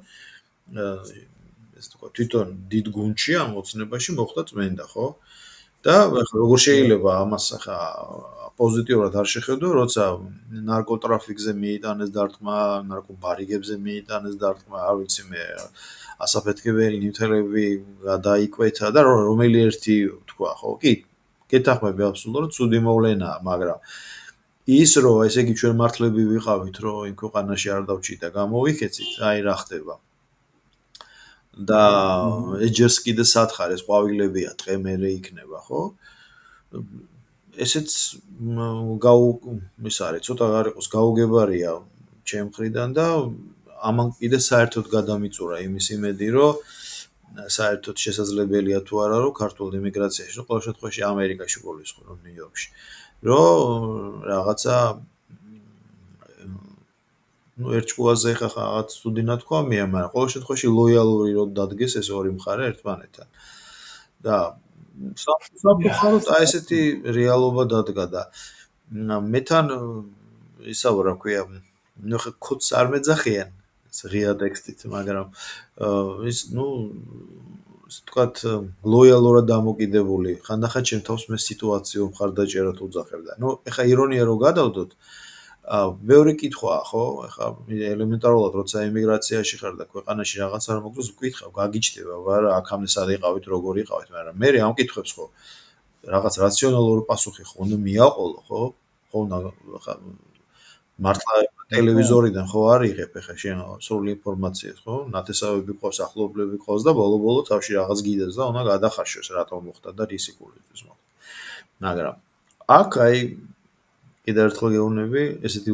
ეს თქვა თვითონ დიდ გუნდში ამ ოცნებაში მოხდა წმენდა, ხო? და როგორ შეიძლება ამას ახლა პოზიტიურად არ შეხედო, როცა ნარკოტრაფიკზე მიიტანეს დარტყმა, ნარკობარიგებზე მიიტანეს დარტყმა, არ ვიცი მე ასაფეთქებელი ნივთიერებები გადაიკვეთა და რომელი ერთი თქვა, ხო? კი, გეთახმები აბსოლუტურად ცუდი მოვლენაა, მაგრამ ის რომ ესე იგი ჩვენ მართლები ვიყავით, რომ იმ ქვეყანაში არ დავჭით და გამოვიქეცით, აი რა ხდება. და ეჯერს კიდე სათხარ ეს ყვავილებია ტყემერე იქნება, ხო? ესეც ის არის, ცოტა არ იყოს გაუგებარია ჩემ მხრიდან და ამან კიდე საერთოდ გადამიწურა იმის იმედი, რომ საერთოდ შესაძლებელია თუ არა, რომ ქართულ იმიგრაციაში, რომ ყოველ შემთხვევაში ამერიკაში გულისხმობ, რომ ნიუ-იორკში, რომ რაღაცა ну ერჩკუაზე ხა რაღაც სტუდი ნათქვამია, მაგრამ ყოველ შემთხვევაში ლოიალური რომ დადგეს ეს ორი მხარე ერთმანეთთან. და სამწუხაროდ აი ესეთი რეალობა დადგა და მე თან ისა რა ქვია, ნუ ხა კოდს არ მეძახიან ეს ღია ტექსტით, მაგრამ ის ნუ ისე ვთქვათ ლოიალურად დამოკიდებული, ხანდახან ჩემ თავს მე სიტუაციო მხარდაჭერად უძახებ და ნუ ეხა ირონია რო გადავდოთ ბევრი კითხვაა, ხო? ეხლა ელემენტარულად როცა ემიგრაციაში ხარ და ქვეყანაში რაღაც არ მოგწონს, ვკითხავ, გაგიჩნდება, ვარა, აქამდე სად იყავით, როგორ იყავით, მაგრამ მე ამ კითხვებს ხო რაღაც რაციონალური პასუხი ხო უნდა მიაყოლო, ხო? ხო უნდა მართლა ტელევიზორიდან ხო არ იღებ ეხლა შენ სრული ინფორმაციას, ხო? ნათესავები ყავს, ახლობლები ყავს და ბოლო-ბოლო თავში რაღაც გიდეს და უნდა გადახარშოს რატომ მოხდა და რის სიკულისთვის მოხდა. მაგრამ აქ აი კიდევ ერთხელ გეუბნები, ესეთი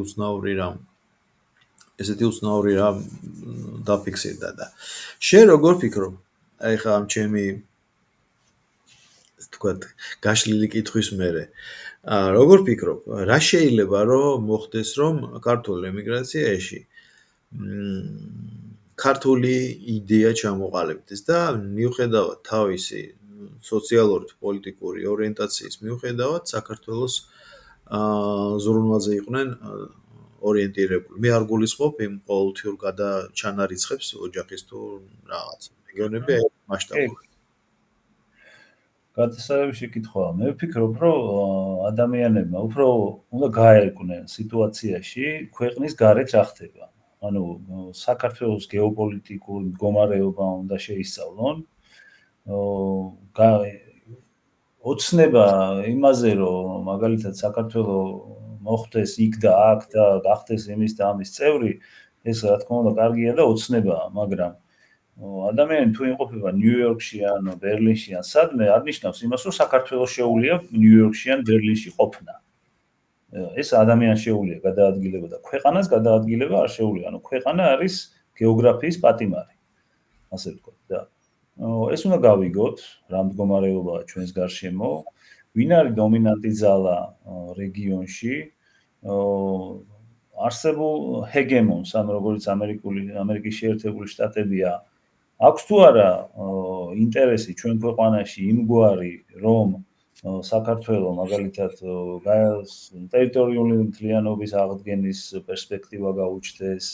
უცნაური რამ დაფიქსირდა და შენ როგორ ფიქრობ? აი ხა ამ ჩემი თქვათ გაშლილი კითხვის მერე როგორ ფიქრობ, რა შეიძლება რომ მოხდეს რომ ქართულ ემიგრაციაში ქართული იდეა ჩამოყალიბდეს და მიუხედავად თავისი სოციალური პოლიტიკური ორიენტაციის მიუხედავად საქართველოს ზრუნვაზე იყვნენ ორიენტირებული. მე არ გულისხმობ იმ ყოველთვიურ გადაჩანარიცხებს ოჯახის თუ რაღაც. მეგონები მასშტაბური. გადასარევი კითხვაა. მე ვფიქრობ, რომ ადამიანებმა უფრო უნდა გაერკვნენ სიტუაციაში, ქვეყნის გარეთ რა ხდება. ანუ საქართველოს გეოპოლიტიკური მდგომარეობა უნდა შეისწავლონ. ოცნება იმაზე, რომ მაგალითად საქართველოს მოხდეს იქ და აქ და გახდეს იმის და ამის წევრი, ეს რა თქმა უნდა კარგია და ოცნებაა, მაგრამ ადამიანი თუ იმყოფება ნიუ-იორკში ან ბერლინში ან სადმე არ ნიშნავს იმას, რომ საქართველოს შეუძლია ნიუ-იორკში ან ბერლინში ყოფნა. ეს ადამიანს შეუძლია გადაადგილება და ქვეყანას გადაადგილება არ შეუძლია. ანუ ქვეყანა არის გეოგრაფიის პატიმარი. ასე ვთქვათ და ეს უნდა გავიგოთ, რა მდგომარეობაა ჩვენს გარშემო, ვინ არის დომინანტი ძალა რეგიონში, არსებულ ჰეგემონს, ან როგორც ამერიკის შეერთებული შტატებია, აქვს თუ არა ინტერესი ჩვენ ქვეყანაში იმგვარი, რომ საქართველოს მაგალითად ტერიტორიული მთლიანობის აღდგენის პერსპექტივა გაუჩნდეს,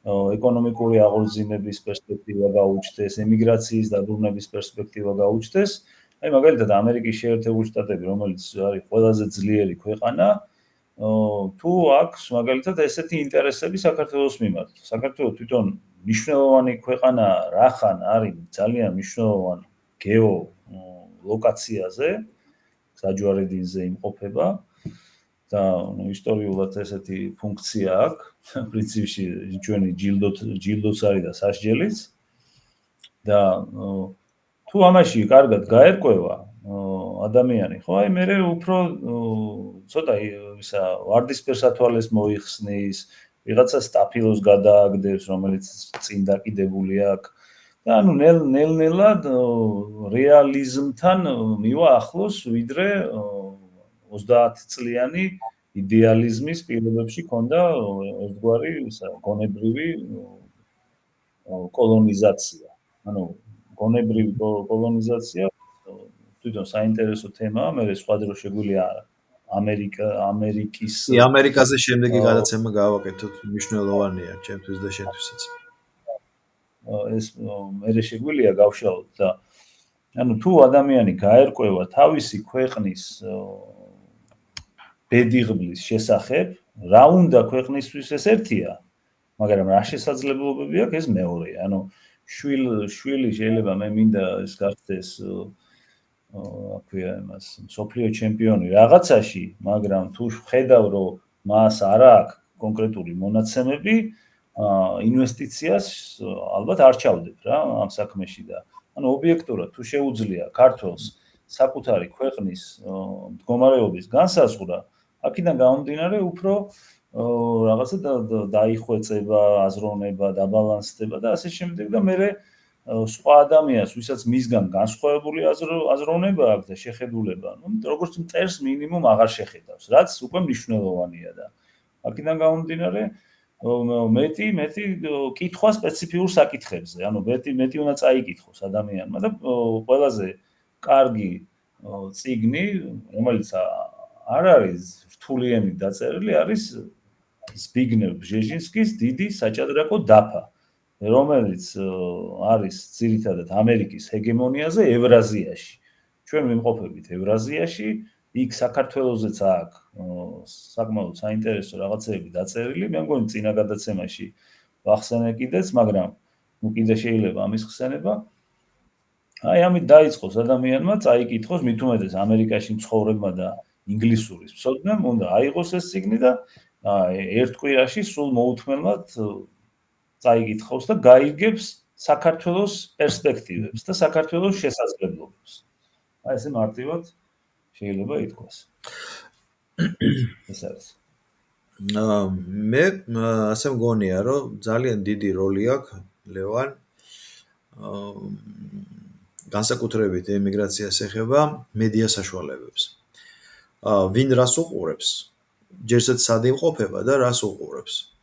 ეკონომიკური აღორძინების პერსპექტივა გაუჩნდეს, ემიგრაციის დაბრუნების პერსპექტივა გაუჩნდეს. აი მაგალითად ამერიკის შეერთებული შტატები, რომელიც არის ყველაზე ძლიერი ქვეყანა, თუ აქვს მაგალითად ესეთი ინტერესები საქართველოს მიმართ. საქართველოს თვითონ მნიშვნელოვანი ქვეყანა რახან არის ძალიან მნიშვნელოვან გეო ლოკაციაზე, საჯვარედინზე იმყოფება და ისტორიულად ესეთი ფუნქცია აქვს. პრინციპში ჩვენი ჯილდოც არის და სასჯელიც და თუ ამაში კარგად გაერკვევა ადამიანი, ხო, აი მე უფრო ცოტა ისა ვარდისფერ სათვალეს მოიხსნის, ვიღაცა სტაფილოს გადააგდებს, რომელიც წინ დაკიდებული აქვს და ანუ ნელ-ნელად რეალიზმთან მივა ახლოს, ვიდრე 30 წლიანი იდეალიზმის პირობებში ქონდა ერთგვარი გონებრივი კოლონიზაცია. ანუ გონებრივი კოლონიზაცია თვითონ საინტერესო თემაა, მე სხვა დრო შეგვიძლია ამერიკის ამერიკაზე შემდეგი გადაცემა გავაკეთოთ, მნიშვნელოვანია ჩემთვის და შენთვისაც. ეს მე შეგვიძლია გავშალოთ და ანუ თუ ადამიანი გაერკვევა თავისი ქვეყნის ბედიღბლის შესახებ, რა უნდა ქვეყნისთვის ეს ერთია, მაგრამ რა შესაძლებლობები აქვს ეს მეორეა. ანუ შვილი შეიძლება მე მინდა ეს გახდეს აქვია იმას სოფლიო ჩემპიონი რაღაცაში, მაგრამ თუ ხედავ რომ მას არ აქვს კონკრეტული მონაცემები, ინვესტიციას ალბათ არ ჩავდებ რა ამ საქმეში და ანუ ობიექტურად თუ შეუძლია ქართველს საკუთარი ქვეყნის მდგომარეობის განსაზღვრა, აქედან გამომდინარე უფრო რაღაცა დაიხვეწება, აზროვნება, დაბალანსდება და ასე შემდეგ და მე სხვა ადამიანს, ვისაც მისგან განსხვავებული აზროვნება აქვს და შეხედულება, ну, როგორც მტერს მინიმუმ აღარ შეხედავს, რაც უკვე მნიშვნელოვანია და აქედან გამომდინარე მეტი კითხვა სპეციფიურ საკითხებზე, ანუ მეტი უნდა წაიკითხოს ადამიანმა და ყველაზე კარგი წიგნი, რომელიც არ არის რთული ენით დაწერილი, არის ზბიგნევ ბჟეჟინსკის დიდი საჭადრაკო დაფა, რომელიც არის ძირითადად ამერიკის ჰეგემონიაზე ევრაზიაში. ჩვენ ვიმყოფებით ევრაზიაში, იქ საქართველოსაც აქვს საკმაოდ საინტერესო რაღაცები დაწერილი, მე მგონი წინა გადაცემაში ვახსენე კიდეც, მაგრამ ნუ კიდე შეიძლება ამის ხსენება. აი ამით დაიწყოს ადამიანმა წაიკითხოს, მით უმეტეს ამერიკაში მცხოვრებმა და ინგლისურის მცოდნემ უნდა აიღოს ეს წიგნი და ერთ კვირაში სულ მოუთმენლად წაიკითხოს და გაიგებს საქართველოს პერსპექტივებს და საქართველოს შესაძლებლობებს. აი ესე მარტივად შეიძლება ითქვას. ეს არის. მე ასე მგონია, რომ ძალიან დიდი როლი აქვს ლევან განსაკუთრებით ემიგრაციას ეხება მედია საშუალებებს. ვინ რას უყურებს, ჯერსაც სად იმყოფება და რას უყურებს.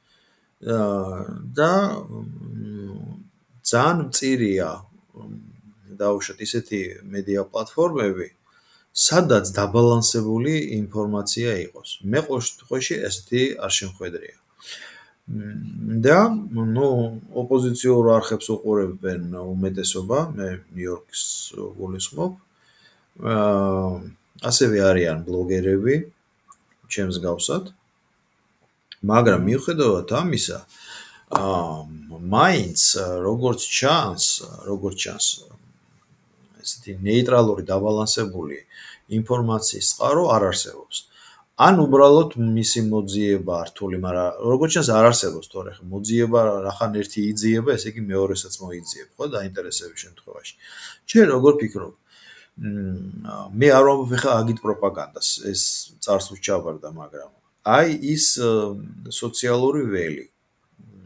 და ძალიან მწირია დაუშვათ ისეთი მედია პლატფორმები, სადაც დაბალანსებული ინფორმაცია იყოს. მე ყოველ შემთხვევაში ესეთი არ შემხედრია. და ნუ ოპოზიციურ არხებს უყურებენ უმეტესობა, მე ნიუ-იორკს გულისხმობ. ასევე არიან ბლოგერები, ჩემს გავსად. მაგრამ მიუხედავად ამისა, მაინც როგორც ჩანს, ესეთი ნეიტრალური დაბალანსებული ინფორმაციის წყარო არ არსებობს. ან უბრალოდ მისი მოძიება რთული, მაგრამ როგორც ჩანს არ არსებობს თორე ხა მოძიება რახან ერთი იძიება, ესე იგი მეორესაც მოიძიებ, ხო, დაინტერესების შემთხვევაში. შენ როგორ ფიქრობ? მე არ ვამბობ ხა აგით პროპაგანდას, ეს წარსულს ჩაბარდა, მაგრამ აი ის სოციალური ველი,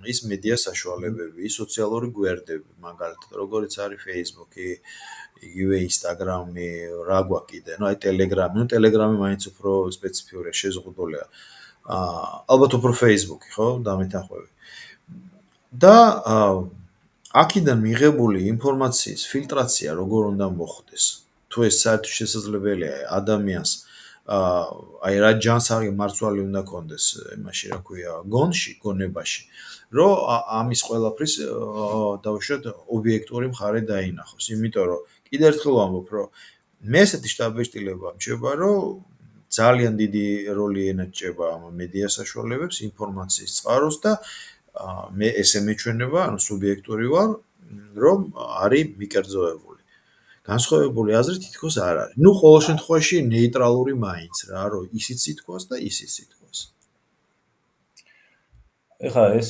ის მედია საშუალებები, ის სოციალური გვერდები, მაგალითად, როგორც არის Facebook-ი, იგივე Instagram-ი, რა გვაქვს კიდე, ну აი Telegram-ი, ну Telegram-ი მაინც უფრო სპეციფიურია, შეზღუდულია. ალბათ უფრო Facebook-ი, ხო, დამეთანხმები. და აქედან მიღებული ინფორმაციის ფილტრაცია როგორ უნდა მოხდეს? თუ ეს საერთოდ შესაძლებელია ადამიანს აი რა ჯანსაღი მარცვალი უნდა კონდეს იმაში, რა ქვია, გონებაში, რომ ამის ყველაფრის დავუშვათ ობიექტური მხარე დაინახოს. იმიტომ რომ კიდევ ერთხელ ვამბობ, რომ მე ესეთი შტაბ-ბეჭდილება მრჩება, რომ ძალიან დიდი როლი ენაჭება ამ მედია საშუალებებს, ინფორმაციის წყაროს და მე ესე მეჩვენება, ანუ სუბიექტური ვარ, რომ არის მიკერძოებული. განსხვავებული აზრი თითქოს არ არის. ნუ ყოველ შემთხვევაში ნეიტრალური მაინც რა, რომ ისიც ითქვას და ისიც ითქვას. ეხლა ეს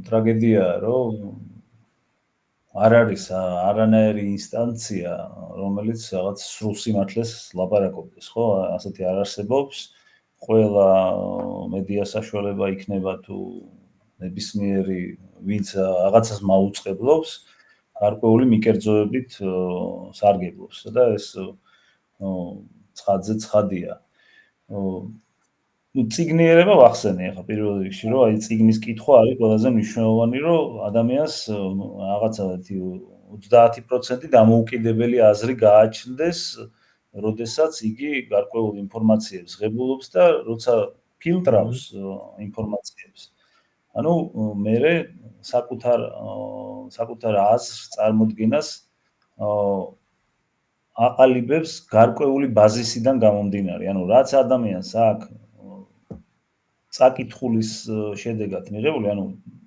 ტრაგედიაა, რომ არ არის არანაირი ინსტანცია, რომელიც რაღაც სრულ სიმართლეს ლაპარაკობდეს, ხო? ასეთი არ არსებობს. ყველა მედია საშუალება იქნება თუ ნებისმიერი ვინც რაღაცას მაუწყებლობს, გარკვეული მიკერძოებით სარგებლობს და ეს ცხადზე ცხადია. ნუ ციგნიერება ვახსენე ახლა პირველ რიგში, რომ აი ციგნის კითხვა არის ყველაზე მნიშვნელოვანი, რომ ადამიანს რაღაცა 30% დამოუკიდებელი აზრი გააჩნდეს, როდესაც იგი გარკვეულ ინფორმაციებს ღებულობს და როცა ფილტრავს ინფორმაციებს. ანუ მერე საკუთარ აზრს წარმოდგენას აყალიბებს გარკვეული ბაზისიდან გამომდინარე. ანუ რაც ადამიანს აქვს წაკითხulis შედეგად მიღებული, ანუ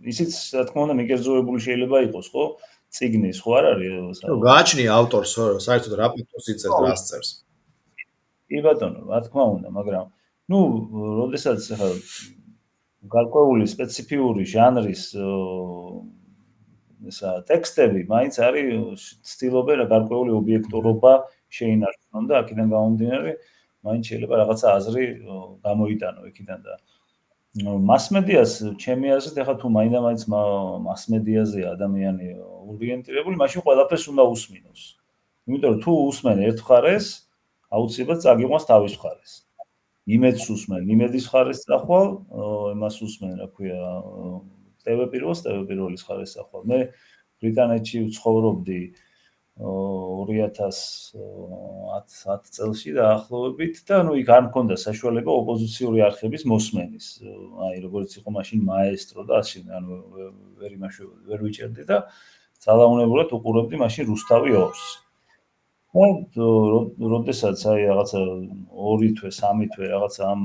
ისიც რა თქმა უნდა მიკერძოებული შეიძლება იყოს, ხო? ციგნის ხო არ არის? გააჩნია ავტორს, საერთოდ რა პატოს იწერს, რას წერს. კი ბატონო, რა თქმა უნდა, მაგრამ ნუ, როდესაც ახლა გარკვეული სპეციფიური ჟანრის ესა ტექსტები მაინც არის ცდილობენ გარკვეული ობიექტურობა შეინარჩუნონ და აქედან გამომდინარე მაინც შეიძლება რაღაცა აზრი გამოიტანო იქიდან და მასმედიას ჩემი აზრით ახლა თუ მაინდა-მაინც მასმედიაზე ადამიანი ორიენტირებული, მაშინ ყველაფერს უნდა უსმინოს. იმიტომ რომ თუ უსმენ ერთ მხარეს, აუცილებლად წაგიყვანს თავის მხარეს. იმედს უსმენ, იმედის მხარეს წახვალ, იმას უსმენ, რა ქვია, TV პირველის მხარეს წახვალ. მე ბრიტანეთში ვცხოვრობდი 2010 წელში დაახლოებით და ნუ იქ არ მქონდა საშუალება ოპოზიციური არხების მოსმენის. აი როგორც იყო მაშინ მაესტრო და ასე, ანუ ვერ ვიჭერდი და ძალაუნებურად უყურებდი მაშინ რუსთავი 2-ს. როდესაც აი რაღაცა 2 თვე, 3 თვე რაღაცა ამ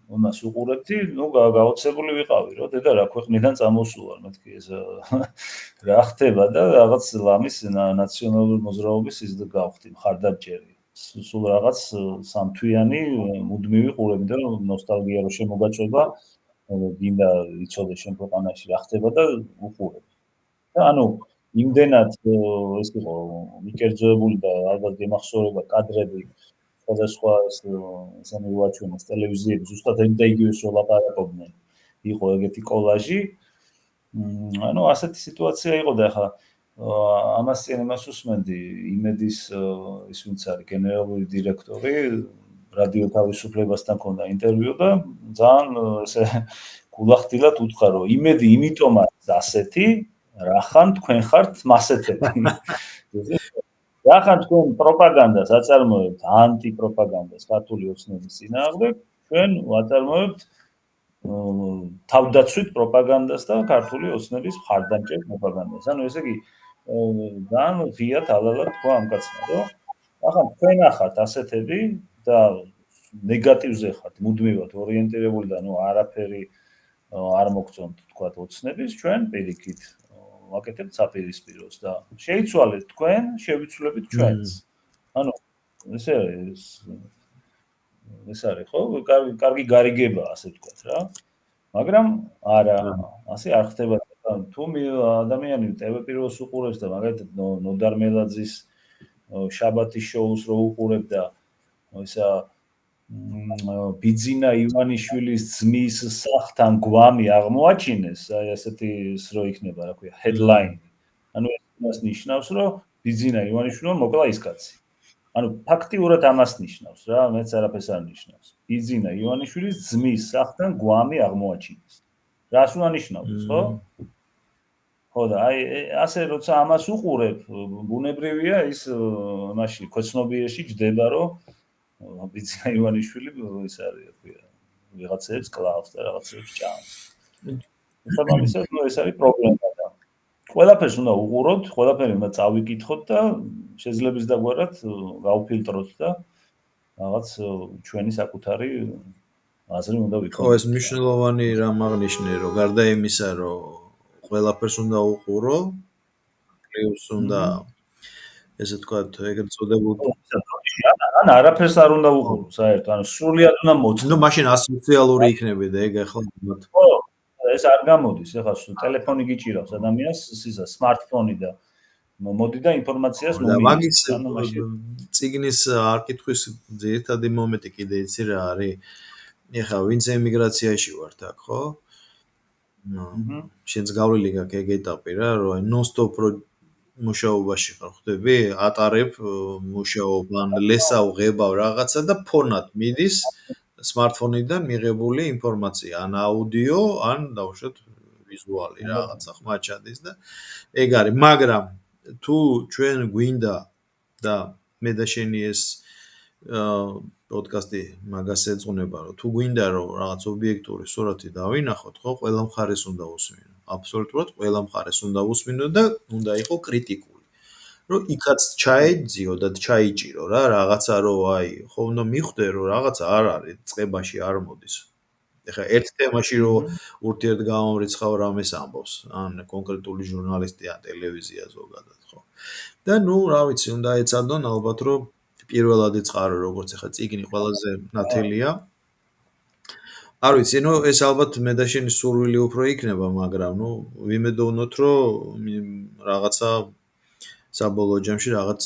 იმას უყურებდი, ნუ გაოცებული ვიყავი, რომ დედა რა ქვეყნიდან წამოსულარ, მეთქი ეს რა ხდება და რაღაც ლამის ნაციონალური მოძრაობის ისე გავხდი, მხარდამჭერი. სულ რაღაც სამთვიანი მუდმივი ყურები და ნოსტალგია რო შემოგაწובה, გინდა იცოდე შენ ქვეყანაში რა ხდება და უყურებ. და ანუ იმდენად ეს იყო მიკერძოებული და ალბათ გემახსოვრება კადრები სხვადასხვა ესენი ვაჩვენეს ტელევიზიები ზუსტად იმ და იგივეს რო ლაპარაკობდნენ. იყო ეგეთი კოლაჟი. ანუ ასეთი სიტუაცია იყო და ახლა ამას წინ იმას უსმენდი იმედის ის ვინც არის გენერალური დირექტორი რადიო თავისუფლებასთან ქონდა ინტერვიუ და ძალიან ესე გულახდილად უთხრა რომ იმედი იმიტომ არის ასეთი რახან თქვენ ხართ მასეთები. რახან თქვენ პროპაგანდას აწარმოებთ ანტიპროპაგანდას ქართული ოცნების წინააღმდეგ თქვენ ვაწარმოებთ თავდაცვით პროპაგანდას და ქართული ოცნების მხარდამჭერ პროპაგანდას. ანუ ესე იგი ძალიან ღიად ალალად თქვა ამ კაცმა, რომ ახლა თქვენ ახართ ასეთები და ნეგატივზე ხართ მუდმივად ორიენტირებული და ნუ არაფერი არ მოგწონთ თქვა ოცნების, ჩვენ პირიქით ვაკეთებთ საპირისპიროს და შეიცვალეთ თქვენ, შევიცვლებით ჩვენც. ანუ ეს არის ხო? კარგი გარიგება ასე ვთქვათ რა. მაგრამ არა, ასე არ ხდება. თუ ადამიანი TV პირველს უყურებს და მაგალითად ნოდარ მელაძის შაბათის შოუს რო უყურებ და ისა ბიძინა ივანიშვილის ძმის სახთან გვამი აღმოაჩინეს, აი ასეთი რო იქნება, რა ქვია, headline. ანუ ეს ნიშნავს, რომ ბიძინა ივანიშვილმა მოკლა ის კაცი. ანუ ფაქტიურად ამას ნიშნავს რა, მეც არაფერს არ ნიშნავს. ბიძინა ივანიშვილის ძმის სახთან გვამი აღმოაჩინეს. რას უნდა ნიშნავს, ხო? ხო და აი ასე როცა ამას უყურებ, ბუნებრივია ის მაშინ ქვეცნობიერში ჯდება, რომ ბიძინა ივანიშვილი ის არის, თქვია, ვიღაცებს კლავს და რაღაცებს ჭამს. შესაბამისად, ეს არის პრობლემა და ყველაფერს უნდა უყუროთ, ყველაფერი უნდა წავიკითხოთ და შეძლებს დაგვარად გავფილტროთ და რაღაც ჩვენი საკუთარი აზრი უნდა ხო, ვიქონოთ. ეს მნიშვნელოვანი რამ აღნიშნე, რომ გარდა იმისა, რომ ყველაფერს უნდა უყურო, პლუს უნდა ესე ვთქვათ, ეგრეთ წოდებულ ან არაფერს არ უნდა უყურო, საერთოდ, ანუ სრულიად უნდა მოწყო. ნუ მაშინ ასოციალური იქნები და ეგ ახლა ხო, ეს არ გამოდის, ეხლა ტელეფონი გიჭირავს ადამიანს, ისა smartphone და მოდი და ინფორმაციას და მაგის მომინდეს. ანუ მაშინ წიგნის არკითხვის ძირითადი მომენტი კიდე იცი რა არის? ეხლა ვინც ემიგრაციაში ვართ აქ, ხო? შენც გავლილი გაქვს ეგ ეტაპი რა, რომ აი non-stop მუშაობაში ხარ, ხვდები? ატარებ მუშაობან, ლესავ, ღებავ რაღაცა და ფონად მიდის smartphone-დან მიღებული ინფორმაცია, ან აუდიო, ან დავუშვათ ვიზუალი რაღაცა ხმა ჩადის და ეგ არის, მაგრამ თუ ჩვენ გვინდა და მე და შენი ეს პოდკასტი მაგას ეძღვნება, რომ თუ გვინდა რომ რაღაც ობიექტური სურათი დავინახოთ, ხო, ყველა მხარეს უნდა უსმინო. აბსოლუტურად ყველა მხარეს უნდა უსმინო და უნდა იყოს კრიტიკული. რომ იქაც ჩაეძიო და ჩაიჭირო რა, რაღაცა რომ აი, ხო უნდა მიხვდე რომ რაღაცა არ არის, წებაში არ მოდის. ეხლა ერთ თემაში რომ ურთიერთგამომრიცხავ რამეს ამბობს, ან კონკრეტული ჟურნალისტი ან ტელევიზია ზოგადად, ხო. და ნუ რა ვიცი, უნდა ეცადონ ალბათ რომ პირველად ეწყარო როგორც ეხლა წიგნი ყველაზე ნათელია. არ ვიცი, ნუ ეს ალბათ მე და შენი სურვილი უფრო იქნება, მაგრამ ნუ ვიმედოვნოთ რომ რაღაცა საბოლოო ჯამში რაღაც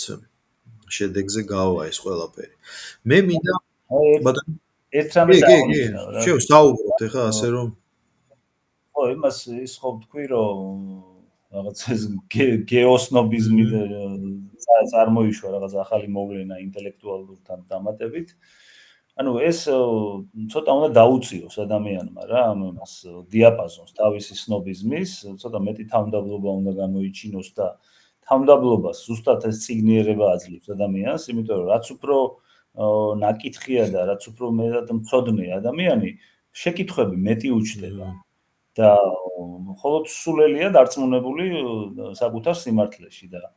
შედეგზე გავა ეს ყველაფერი. მე მინდა ბატონო ერთ რამეს აღნიშნავ რა. შევ საუბრობთ ეხლა ასე რომ ხო, იმას ის ხო ვთქვი რომ რაღაც ეს გეოსნობიზმი წარმოიშვა რაღაც ახალი მოვლენა ინტელექტუალურთან დამატებით. ანუ ეს ცოტა უნდა დაუწიოს ადამიანმა რა, ამას დიაპაზონს თავისი სნობიზმის, ცოტა მეტი თავმდაბლობა უნდა გამოიჩინოს და თავმდაბლობას ზუსტად ეს ციგნიერება აძლევს ადამიანს, იმიტომ რომ რაც უფრო ნაკითხია და რაც უფრო მეტად მცოდნე ადამიანი, შეკითხვები მეტი უჩნდება. და მხოლოდ სულელია დარწმუნებული საკუთარ სიმართლეში და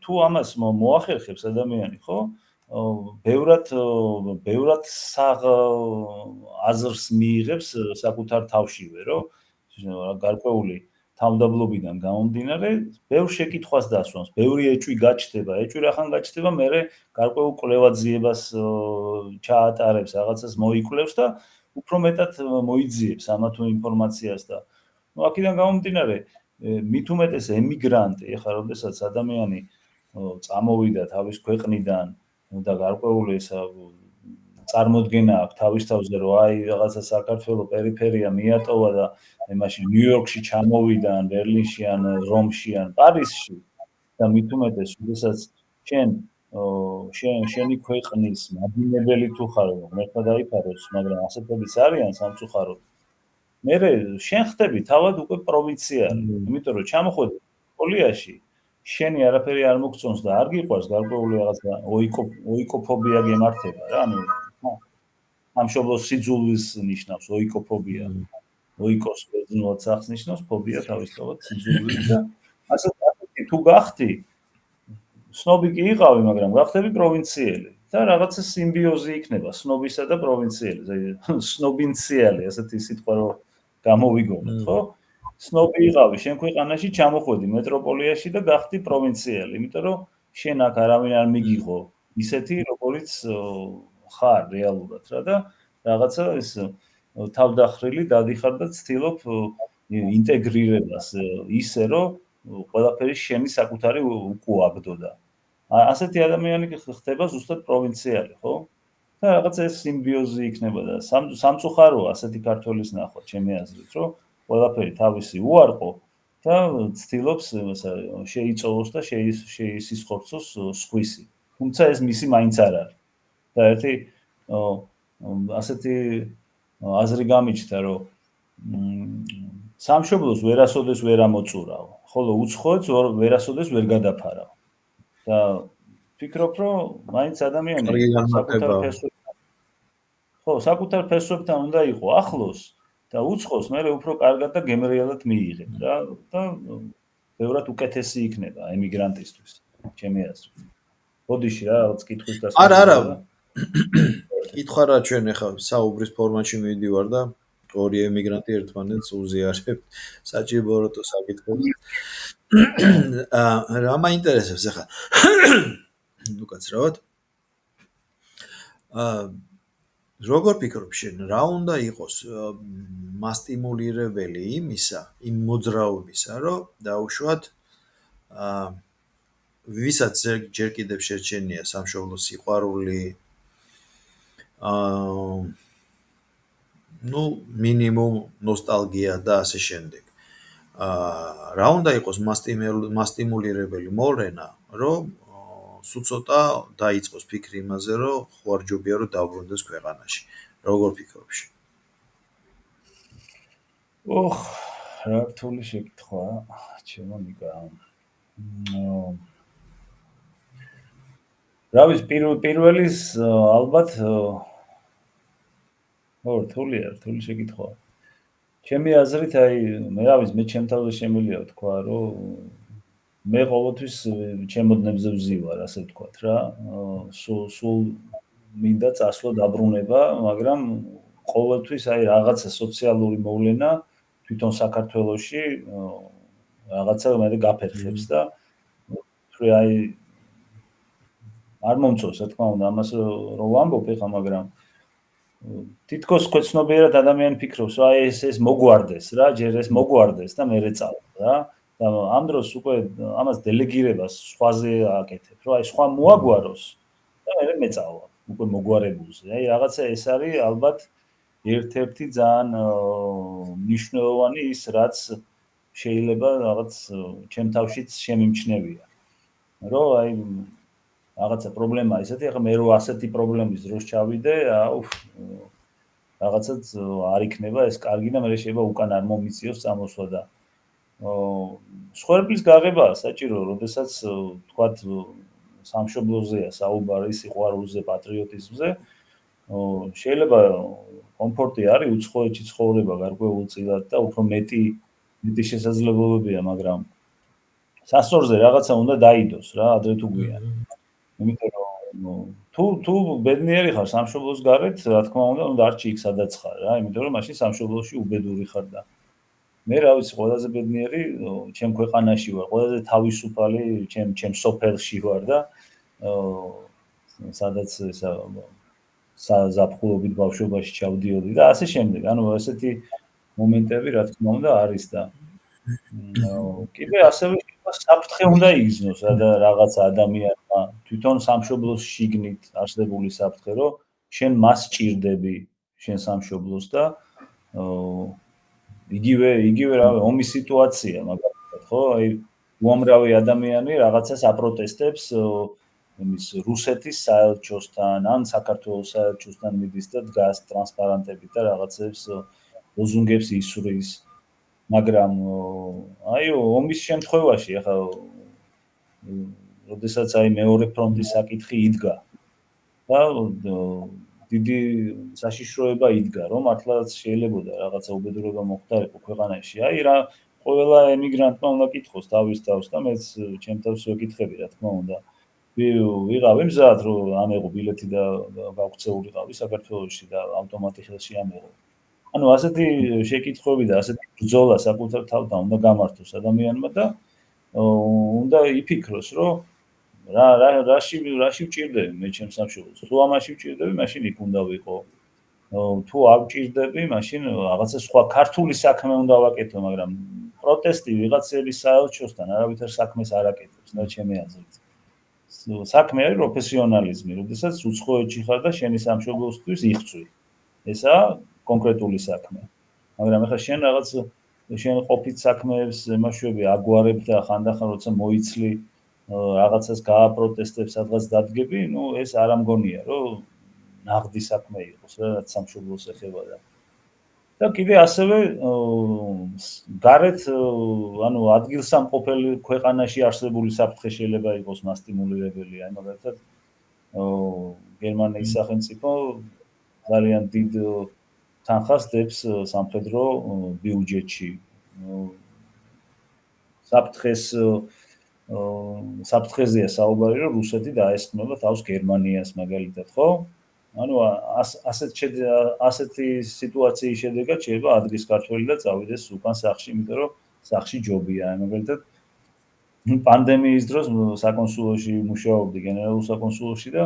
თუ ამას მოახერხებს ადამიანი, ხო? ბევრად აზრს მიიღებს საკუთარ თავშივე, რომ გარკვეული თავმდაბლობიდან გამომდინარე, ბევრ შეკითხვას დასვამს, ბევრი ეჭვი გაჩნდება, ეჭვი რახან გაჩნდება, მერე გარკვეულ კვლევაძიებას ჩაატარებს, რაღაცას მოიკვლევს და უფრო მეტად მოიძიებს ამა თუ ინფორმაციას და აქედან გამომდინარე, მით უმეტეს ემიგრანტი, ეხლა როდესაც ადამიანი წამოვიდა თავის ქვეყნიდან და გარკვეული ესა წარმოდგენა აქვს თავის თავზე, რომ აი რაღაცა საქართველოს პერიფერია მიატოვა და მაშინ ნიუ-იორკში ჩამოვიდა, ან ბერლინში, ან რომში, ან პარიზში და მით უმეტეს, როდესაც შენი ქვეყნის მადინებელი თუ ხარ, მერთა დაიფაროს, მაგრამ ასეთებიც არიან სამწუხაროდ. მერე შენ ხდები თავად უკვე პროვინციალი, იმიტომ რომ ჩამოხვედი პოლიაში, შენი არაფერი არ მოგწონს და არ გიყვარს გარკვეული რაღაცა ოიკოფობია გემართება რა, ანუ სამშობლოს სიძულვის ნიშნავს ოიკოფობია. ოიკოს ბერძნულად სახს ნიშნავს, ფობია თავისთავად სიძულვის და ასეთი თუ გახდი სნობი კი იყავი, მაგრამ გახდები პროვინციელი და რაღაცა სიმბიოზი იქნება სნობისა და პროვინციელის. სნობინციალი, ასეთი სიტყვა რო გამოვიგონოთ, ხო? სნობი იყავი შენ ქვეყანაში, ჩამოხვედი მეტროპოლიაში და გახდი პროვინციელი, იმიტომ რომ შენ აქ არავინ არ მიგიღო ისეთი, როგორიც ხარ რეალურად რა და რაღაცა ეს თავდახრილი დადიხარ და ცდილობ ინტეგრირებას ისე, რომ ყველაფერი შენი საკუთარი უკუაგდო და ასეთი ადამიანი ხდება ზუსტად პროვინციალი, ხო? და რაღაცა ეს სიმბიოზი იქნება და სამწუხაროა ასეთი ქართველის ნახვა, ჩემი აზრით, რომ ყველაფერი თავისი უარყო და ცდილობს შეიწოვოს და შეისისხორცოს სხვისი. თუმცა ეს მისი მაინც არ არის. და ერთი ასეთი აზრი გამიჩნდა, რომ სამშობლოს ვერასოდეს ვერ ამოწურავ, ხოლო უცხოეთს ვერასოდეს ვერ გადაფარავ. და ფიქრობ, რომ მაინც ადამიანი კარგი საკუთარ განმარტებაა. ფესვებთან, ხო, საკუთარ ფესვებთან უნდა იყო ახლოს და უცხოს მე უფრო კარგად და გემრიელად მიიღეთ რა და ბევრად უკეთესი იქნება ემიგრანტისთვის, ჩემი აზრით. ბოდიში რა, რაღაც კითხვის არა, არა. დასმევია. კითხვა რა ჩვენ ახლა საუბრის ფორმატში მივიდივარ და ორი ემიგრანტი ერთმანეთს უზიარებთ საჭირო თუ საკითხებს. რა მაინტერესებს ახლა? უკაცრავად. როგორ ფიქრობ შენ, რა უნდა იყოს მასტიმულირებელი იმისა, იმ მოძრაობისა, რომ დაუშვათ ვისაც ჯერ კიდევ შერჩენია სამშობლოს სიყვარული, ну, მინიმუმ ნოსტალგია და ასე შემდეგ. რა უნდა იყოს მასტიმულირებელი მოვლენა, რომ სულ ცოტა დაიწყოს ფიქრი იმაზე, რომ ხო არ ჯობია რომ დაბრუნდეს ქვეყანაში. როგორ ფიქრობ შენ? ოხ, რა რთული შეკითხვა, ჩემო ნიკა. რა ვიცი, პირველის ალბათ რთულია შეკითხვა. ჩემი აზრით, აი, მე რა ვიცი, მე ჩემ თავზე შემიძლია ვთქვა, რომ მე ყოველთვის ჩემოდნებზე ვზივარ, ასე ვთქვათ რა. სულ მინდა წასვლა დაბრუნება, მაგრამ ყოველთვის აი რაღაცა სოციალური მოვლენა თვითონ საქართველოში რაღაცა მე გაფერხებს და თვე აი არ მომწონს, რა თქმა უნდა, ამას რომ ვამბობ ეხა, მაგრამ თითქოს ქვეცნობიერად ადამიანი ფიქრობს, რომ აი ეს მოგვარდეს რა, ჯერ ეს მოგვარდეს და მე წავალ რა. და ამ დროს უკვე ამას დელეგირებას სხვაზე აკეთებ, რომ აი სხვა მოაგვაროს და მე მეწავალ უკვე მოგვარებულზე. აი რაღაცა ეს არის ალბათ ერთ-ერთი ძალიან მნიშვნელოვანი ის, რაც შეიძლება რაღაც ჩემ თავშიც შემიმჩნევია. რომ აი რაღაცა პრობლემაა ისეთი, ახლა მე რო ასეთი პრობლემის დროს ჩავიდე, რაღაცაც არ იქნება ეს კარგი და მე შეიძლება უკან არ მომიწიოს წამოსვლა და სხვერპლის გაღებაა საჭირო, როდესაც თქვათ სამშობლოზეა საუბარი, სიყვარულზე, პატრიოტიზმზე, შეიძლება კომფორტი არის უცხოეთში ცხოვრება გარკვეულწილად და უფრო მეტი შესაძლებლობებია, მაგრამ სასწორზე რაღაცა უნდა დაიდოს რა, ადრე თუ გვიან. იმიტომ რომ თუ ბედნიერი ხარ სამშობლოს გარეთ, რა თქმა უნდა არჩი იქ სადაც ხარ რა, იმიტომ რომ მაშინ სამშობლოში უბედური ხარ და მე რა ვიცი, ყველაზე ბედნიერი ჩემ ქვეყანაში ვარ, ყველაზე თავისუფალი ჩემ სოფელში ვარ და სადაც ესა საზაფხულობით ბავშვობაში ჩავდიოდი და ასე შემდეგ. ანუ ესეთი მომენტები რა თქმა უნდა არის და კიდე ასევე საფრთხე უნდა იგრძნოს და რაღაც ადამიანმა თვითონ სამშობლოს შიგნით არსებული საფრთხე, რომ შენ მას ჭირდები შენ სამშობლოს და იგივე რა ომის სიტუაცია მაგალითად, ხო? აი უამრავი ადამიანი რაღაცას აპროტესტებს იმის რუსეთის საელჩოსთან, ან საქართველოს საელჩოსთან მიდის და დგას ტრანსპარანტებით და რაღაცებს ლოზუნგებს ისვრის. მაგრამ აი ომის შემთხვევაში ახლა როდესაც აი მეორე ფრონტის საკითხი იდგა და დიდი საშიშროება იდგა, რომ მართლაც შეიძლებოდა რაღაცა უბედურება მოხდარიყო ქვეყანაში. აი რა ყველა ემიგრანტმა უნდა კითხოს თავის თავს და მეც ჩემ თავს ვეკითხები, რა თქმა უნდა. ვიღავი მზად რომ ამეღო ბილეთი და გავქცეულიყავი საქართველოში და ავტომატი ხელში ამეღო. ანუ ასეთი შეკითხვები და ასეთი ბრძოლა საკუთარ თავთან უნდა გამართოს ადამიანმა და უნდა იფიქროს, რომ რაში ვჭირდები მე ჩემს სამშობლოს. თუ ამაში ვჭირდები, მაშინ იქ უნდა ვიყო. თუ არ ვჭირდები, მაშინ რაღაცა სხვა ქართული საქმე უნდა ვაკეთო, მაგრამ პროტესტი ვიღაცების საელჩოსთან არავითარ საქმეს არ აკეთებს, და ჩემი აზრით. საქმე არის პროფესიონალიზმი, როდესაც უცხოეთში ხარ და შენი სამშობლოსთვის იღწვი. ესაა კონკრეტული საქმე. მაგრამ ახლა შენ რაღაც შენ ყოფით საქმეებს ემაშვები აგვარებ და ხანდახან როცა მოიცლი რაღაცას გააპროტესტებ, სადღაც დადგები, ну ეს არ ამგონია, რომ ნაღდი საქმე იყოს, რა, რაც სამშობლოს ეხება და და კიდე ასევე გარეთ ანუ ადგილსამყოფელი ქვეყანაში არსებული საფრთხე შეიძლება იყოს მასტიმულირებელი, აი მაგალითად გერმანიის სახელმწიფო ძალიან დიდ თანხას დებს სამხედრო ბიუჯეტში. საფრთხეზეა საუბარი, რომ რუსეთი დაესხმება თავს გერმანიას მაგალითად, ხო? ანუ ასეთი სიტუაციის შედეგად შეიძლება ადგეს ქართველი და წავიდეს უკან სახლში, იმიტომ რომ სახლში ჯობია. აი მაგალითად პანდემიის დროს საკონსულოში მუშაობდი გენერალურ საკონსულოში და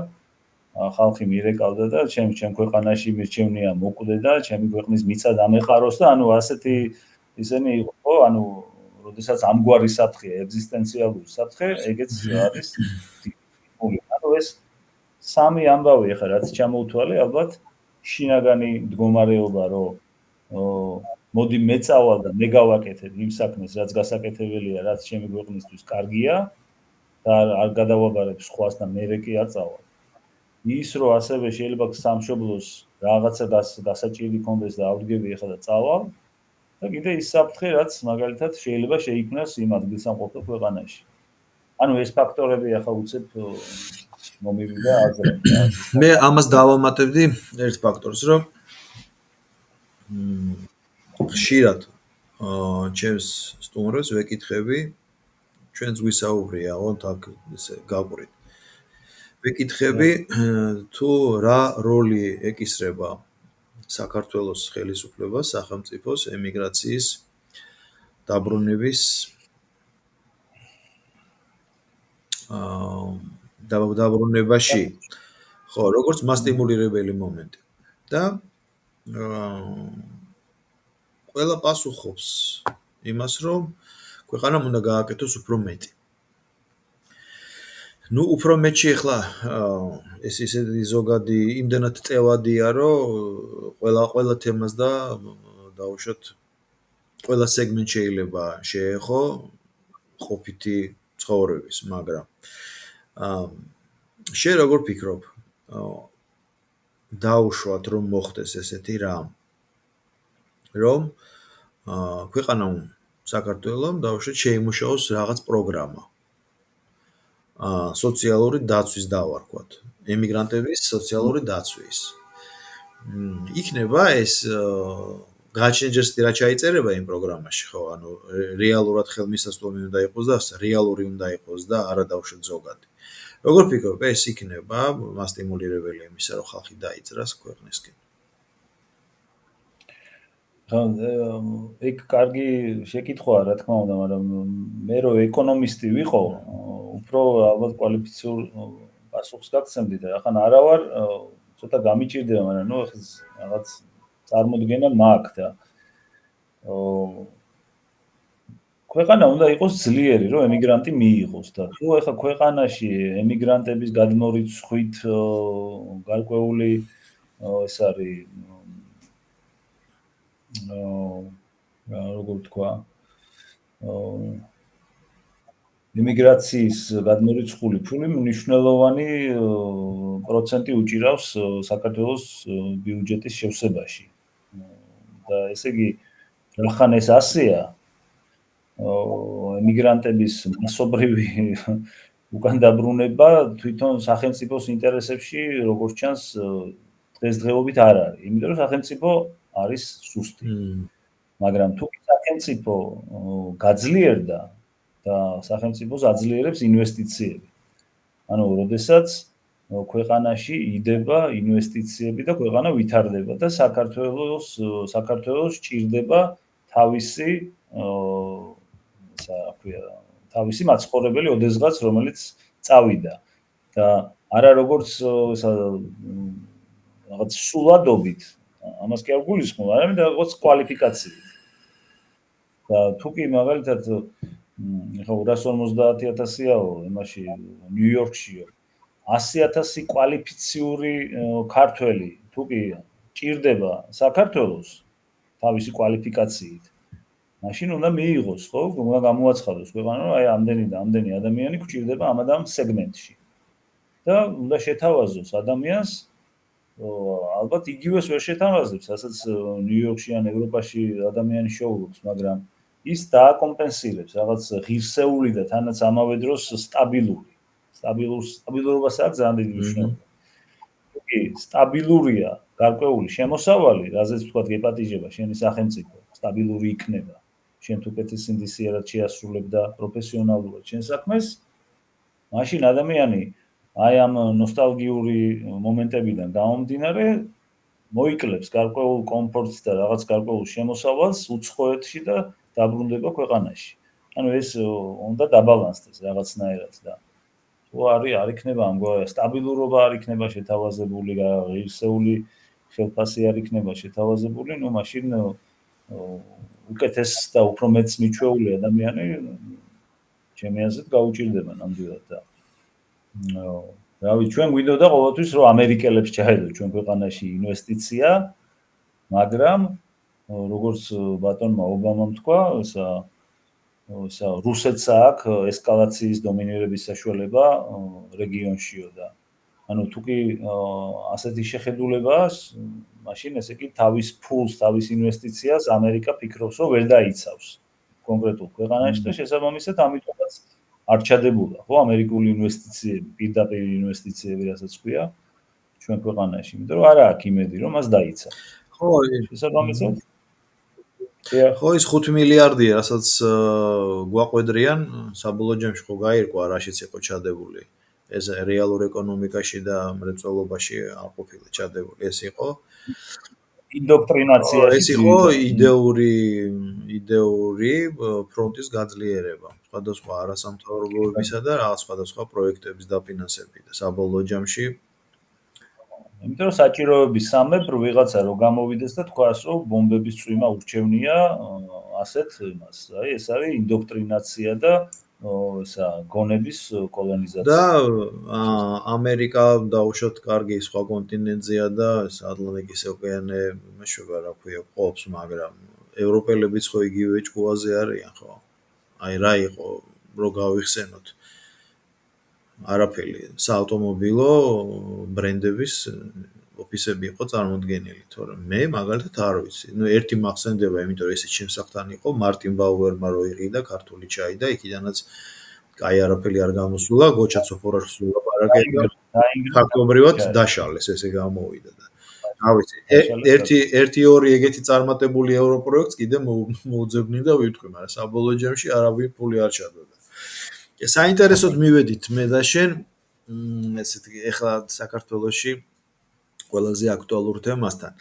ხალხი მირეკავდა და ჩემ ქვეყანაში მირჩევნია მოკვდე და ჩემი ქვეყნის მიწა დამეხაროს და ანუ ასეთი ისინი იყო, ხო? ანუ როდესაც ამგვარი საფრთხეა, ეგზისტენციალური საფრთხე, ეგეც არის ანუ ეს სამი ამბავი ახლა რაც ჩამოვთვალე, ალბათ შინაგანი მდგომარეობა, რომ მოდი მეწავალ და მე გავაკეთებ იმ საქმეს, რაც გასაკეთებელია, რაც ჩემი ქვეყნისთვის კარგია და არ გადავაბარებ სხვას და მე კი არ წავალ. ის რომ ასევე შეიძლება სამშობლოს რაღაცა დასაჭირი კონდეს და ავდგები ახლა და წავალ და კიდე ის საფრთხე, რაც მაგალითად შეიძლება შეიქმნას იმ ადგილსამყოფელ ქვეყანაში. ანუ ეს ფაქტორები ახლა უცებ მომივიდა აზრად. მე ამას დავამატებდი ერთ ფაქტორს, რომ ხშირად ჩემს სტუმრებს ვეკითხები, ჩვენც ვისაუბრია, აქ ესე გავყურით. ვეკითხები, თუ რა როლი ეკისრება საქართველოს ხელისუფლებას, სახელმწიფოს ემიგრაციის დაბრუნების დაბრუნებაში, ხო, როგორც მასტიმულირებელი მომენტი. და ყველა პასუხობს იმას, რომ ქვეყანამ უნდა გააკეთოს უფრო მეტი. ნუ უფრო მეტში ახლა ეს ისეთი ზოგადი იმდენად წევადია, რომ ყველა თემას და დაუშვათ ყველა სეგმენტ შეიძლება შეეხო ყოფითი ცხოვრების, მაგრამ შენ როგორ ფიქრობ, დაუშვათ რომ მოხდეს ესეთი რამ, რომ ქვეყანამ საქართველოს დაუშვათ შეიმუშაოს რაღაც პროგრამა სოციალური დაცვის დავარქვათ, ემიგრანტების სოციალური დაცვის. იქნება ეს გაჩენჯერსი რა ჩაიწერება იმ პროგრამაში, ხო, ანუ რეალურად ხელმისაწვდომი უნდა იყოს და რეალური უნდა იყოს და არა დავუშვათ ზოგადი. როგორ ფიქრობ, ეს იქნება მასტიმულირებელი იმისა, რომ ხალხი დაიძრას ქვეყნისკენ? ეგ კარგი შეკითხვაა, რა თქმა უნდა, მაგრამ მე რო ეკონომისტი ვიყო, უფრო ალბათ კვალიფიციურ პასუხს გაგცემდი და ახლა არა ვარ ცოტა გამიჭირდება, მაგრამ ნუ რაღაც წარმოდგენა მაქვს და ქვეყანა უნდა იყოს ძლიერი, რომ ემიგრანტი მიიღოს და თუ ახლა ქვეყანაში ემიგრანტების გადმორიცხვით გარკვეული ეს არის როგორ თქვა იმიგრაციის გადმორიცხული ფული მნიშვნელოვანი პროცენტი უჭირავს საქართველოს ბიუჯეტის შევსებაში. და ესე იგი, რახან ეს ასეა, ემიგრანტების მასობრივი უკან დაბრუნება თვითონ სახელმწიფოს ინტერესებში, როგორც ჩანს, დღესდღეობით არ არის. იმიტომ რომ სახელმწიფო არის სუსტი. მაგრამ თუ სახელმწიფო გაძლიერდა და სახელმწიფოს აძლიერებს ინვესტიციები. ანუ როდესაც ქვეყანაში იდება ინვესტიციები და ქვეყანა ვითარდება და საქართველოს ჭირდება თავისი თავისი მაცხოვრებელი ოდესღაც, რომელიც წავიდა და არა როგორც რაღაც სულადობით, ამას კი არ გულისხმობ, არამედ რაღაც კვალიფიკაციით. და თუ კი მაგალითად ხო 150,000-ო იმაში ნიუ-იორკშიო 100,000 კვალიფიციური ქართველი თუ კი ჭირდება საქართველოს თავისი კვალიფიკაციით, მაშინ უნდა მიიღოს, ხო? უნდა გამოაცხადოს ქვეყანა, რომ აი ამდენი და ამდენი ადამიანი გვჭირდება ამ სეგმენტში. და უნდა შეთავაზოს ადამიანს ალბათ იგივეს ვერ შეთანხმებს, რასაც ნიუ-იორკში ან ევროპაში ადამიანი შეუძლებს, მაგრამ ის დააკომპენსირებს რაღაც ღირსეული და თანაც ამავე დროს სტაბილურობას აქვს ძალიან დიდი მნიშვნელობა. კი, სტაბილურია გარკვეული შემოსავალი, რაზეც თქვა გეპატიჟება შენი სახელმწიფო, სტაბილური იქნება. შენ თუ კეთის სინდისიერად შეასრულებ და პროფესიონალურად შენ საქმეს, მაშინ ადამიანი აი ამ ნოსტალგიური მომენტებიდან გამომდინარე მოიკლებს გარკვეულ კომფორტს და რაღაც გარკვეულ შემოსავალს უცხოეთში და დაბრუნდება ქვეყანაში. ანუ ეს უნდა დაბალანსდეს რაღაცნაირად და თუ არ იქნება ამგვარი სტაბილურობა არ იქნება შეთავაზებული, ღირსეული ხელფასი არ იქნება შეთავაზებული, ну მაშინ უკეთეს და უფრო მეც მიჩვეული ადამიანი ჩემი აზრით გაუჭირდება ნამდვილად და რავი, ჩვენ გვინდოდა ყოველთვის რომ ამერიკელებს ჩაედო ჩვენ ქვეყანაში ინვესტიცია, მაგრამ როგორც ბატონმა ობამამ თქვა, ისა რუსეთს აქვს ესკალაციის დომინირების საშუალება რეგიონშიო და ანუ თუ კი ასეთი შეხედულებაა, მაშინ ესე იგი თავის ფულს, თავის ინვესტიციას ამერიკა ფიქრობს რომ ვერ დაიცავს კონკრეტულ ქვეყანაში და შესაბამისად ამიტომაც არ ჩადებულა, ხო, ამერიკული ინვესტიციები, პირდაპირ ინვესტიციები, რასაც ქვია, ჩვენ ქვეყანაში, იმიტომ რომ არა აქვს იმედი, რომ მას დაიცავს. ხო, შესაბამისად ხო, ის 5 მილიარდია, რასაც გვაყვედრიან, საბოლოო ჯამში ხო გაირკვა, რაშიც იყო ჩადებული. ეს რეალურ ეკონომიკაში და მრეწველობაში არ ყოფილა ჩადებული. ეს იყო ინდოქტრინაციაში. ეს იყო იდეური ფრონტის გაძლიერება. სხვადასხვა არასამთავრობოებისა და რაღაც სხვადასხვა პროექტების დაფინანსები და საბოლოო ჯამში იმიტომ რომ საჭიროების სამებრ ვიღაცა რო გამოვიდეს და თქვას რომ ბომბების წვიმა ურჩევნია ასეთ იმას. აი ეს არის ინდოქტრინაცია და ისა გონების კოლონიზაცია. და ამერიკა დაუშვათ კარგი სხვა კონტინენტზეა და ეს ატლანტიკის ოკეანე მეშვება რა ქვია ყოფს, მაგრამ ევროპელებიც ხო იგივე ჭკუაზე არიან ხო? აი რა იყო რო გავიხსენოთ არაფერი საავტომობილო ბრენდების ოფისები იყო წარმოდგენილი, თორემ მე მაგალითად არ ვიცი. ნუ ერთი მახსენდება, იმიტომ რომ ესეც შემსახთან იყო მარტინ ბაუერმა რო იყიდა ქართული ჩაი და იქიდანაც კაი არაფერი არ გამოსულა, გოჩა ცოფორას ლაპარაკები ფაქტობრივად დაშალეს, ესე გამოვიდა და რა ვიცი, ერთი ორი ეგეთი წარმატებული ევროპროექტს კიდე მოუძებნი და ვიტყვი, მაგრამ საბოლოო ჯამში არავინ ფული არ ჩადოდა. საინტერესოდ მივედით მე და შენ ესეთი ეხლა საქართველოში ყველაზე აქტუალურ თემასთან.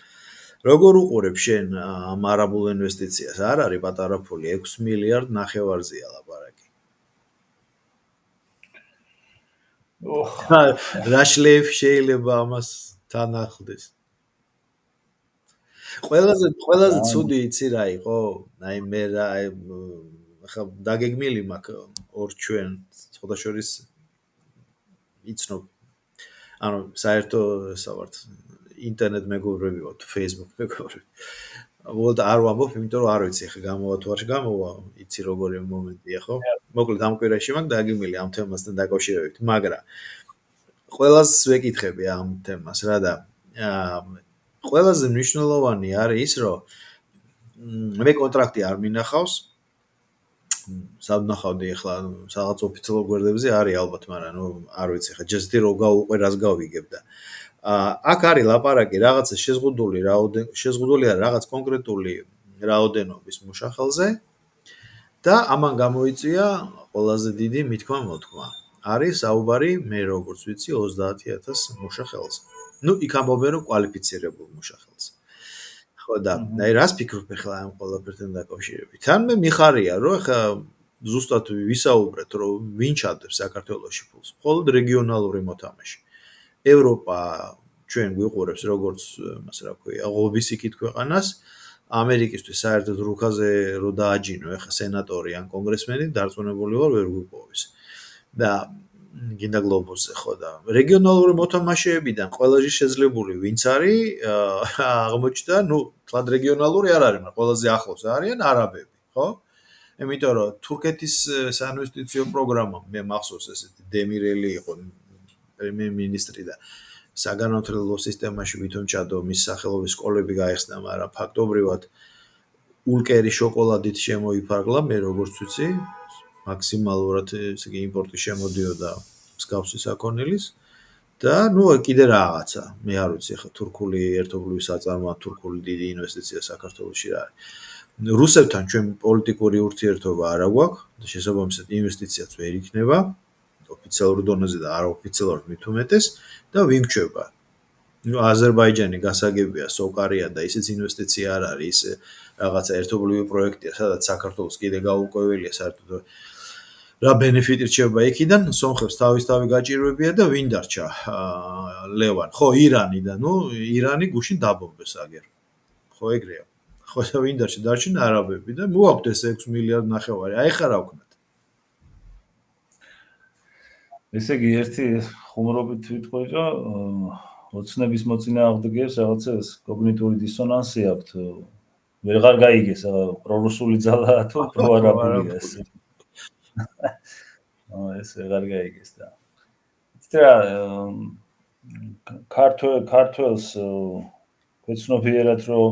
როგორ უყურებ შენ ამ არაბულ ინვესტიციას? არ არის პატარა ფული, 6 მილიარდ ნახევარზეა ლაპარაკი. რა შლეიფი შეიძლება ამას თან ახლდეს? ყველაზე ცუდი იცი რა იყო? აი მე რა ახლა დაგეგმილი მაქვს ორ ჩვენ სხვათა შორის იცნობ ანუ საერთო ვართ ინტერნეტ მეგობრები ვართ, Facebook მეგობრები. უბრალოდ არ ვამბობ, იმიტომ რომ არ ვიცი ხა გამოვა თუ არ გამოვა, იცი როგორი მომენტია, ხო? მოკლედ ამ კვირაში მაქვს დაგეგმილი ამ თემასთან დაკავშირებით, მაგრამ ყველას ვეკითხები ამ თემას რა და ყველაზე მნიშვნელოვანი არის ის, რომ მე კონტრაქტი არ მინახავს. საბნახავდი ახლა რაღაც ოფიციალურ გვერდებზე არის ალბათ, მაგრამ ნუ არ ვიცი ხა ჯესტი რო გავუყვე რას გავიგებ და აქ არის ლაპარაკი რაღაცა შეზღუდულია რაღაც კონკრეტული რაოდენობის მუშახელზე და ამან გამოიწვია ყველაზე დიდი მითქმა-მოთქმა. არის საუბარი მე როგორც ვიცი 30000 მუშახელზე. ნუ იქ ამბობენ რომ კვალიფიცირებულ მუშახელზე. ხო და აი რას ფიქრობ ახლა ამ ყველაფერთან დაკავშირებით? თან მე მიხარია რომ ახლა ზუსტად ვისაუბრეთ რომ ვინ ჩადებს საქართველოში ფულს. მხოლოდ რეგიონალური მოთამაშე. ევროპა ჩვენ გვიყურებს როგორც მას რა ქვია, ღობის იქით ქვეყანას. ამერიკისთვის საერთოდ რუქაზე რო დააჯინო ახლა სენატორი ან კონგრესმენი დარწმუნებული ვარ ვერ გვიპოვის. და გინდა გლობუსზე ხო და რეგიონალური მოთამაშეებიდან ყველაზე შეძლებული ვინც არის აღმოჩნდა, ნუ თლად რეგიონალური არ არის, მაგრამ ყველაზე ახლოს არიან არაბები, ხო? იმიტომ რომ თურქეთის საინვესტიციო პროგრამა მე მახსოვს ესეთი დემირელი იყო პრემიერ-მინისტრი და საგანმანათლებლო სისტემაში ვითომ ჩადო მის სახელობის სკოლები გაიხსნა, მაგრამ ფაქტობრივად ულკერი შოკოლადით შემოიფარგლა, მე როგორც ვიცი, მაქსიმალურად ესე იგი იმპორტი შემოდიოდა მსგავსი საქონლის და ნუ კიდე რაღაცა, მე არ ვიცი ხა თურქული ერთობლივი საწარმოა, თურქული დიდი ინვესტიცია საქართველოში რა არის. რუსებთან ჩვენ პოლიტიკური ურთიერთობა არ აქვს და შესაბამისად ინვესტიციაც ვერ იქნება ოფიციალურ დონეზე და არაოფიციალურად მით უმეტეს და ვიმჩვევა. ნუ აზერბაიჯანი გასაგებია, სოკარია და ისიც ინვესტიცია არ არის, ის რაღაცა ერთობლივი პროექტია, სადაც საქართველოს კიდე გაურკვეველია საერთოდ რა ბენეფიტი რჩება იქიდან, სომხებს თავისთავი გაჭირვებია და ვინ დარჩა? ლევან. ხო, ირანი და ნუ ირანი გუშინ დაბომბეს აგერ. ხო ეგრეა. ხო და ვინ დარჩა? დარჩნენ არაბები და მოაქვთ ეს 6 მილიარდ ნახევარი. აი ხა რა ვქნათ? ესე იგი ერთი ხუმრობით ვიტყვი, რომ ოცნების მოწინააღმდეგეებს რაღაცა კოგნიტური დისონანსი აქვთ. ვეღარ გაიგეს, პრორუსული ძალაა თუ პროარაბულია ეს. ეს ვეღარ გაიგეს და. იცით ქართველს ვეცნობიერად რომ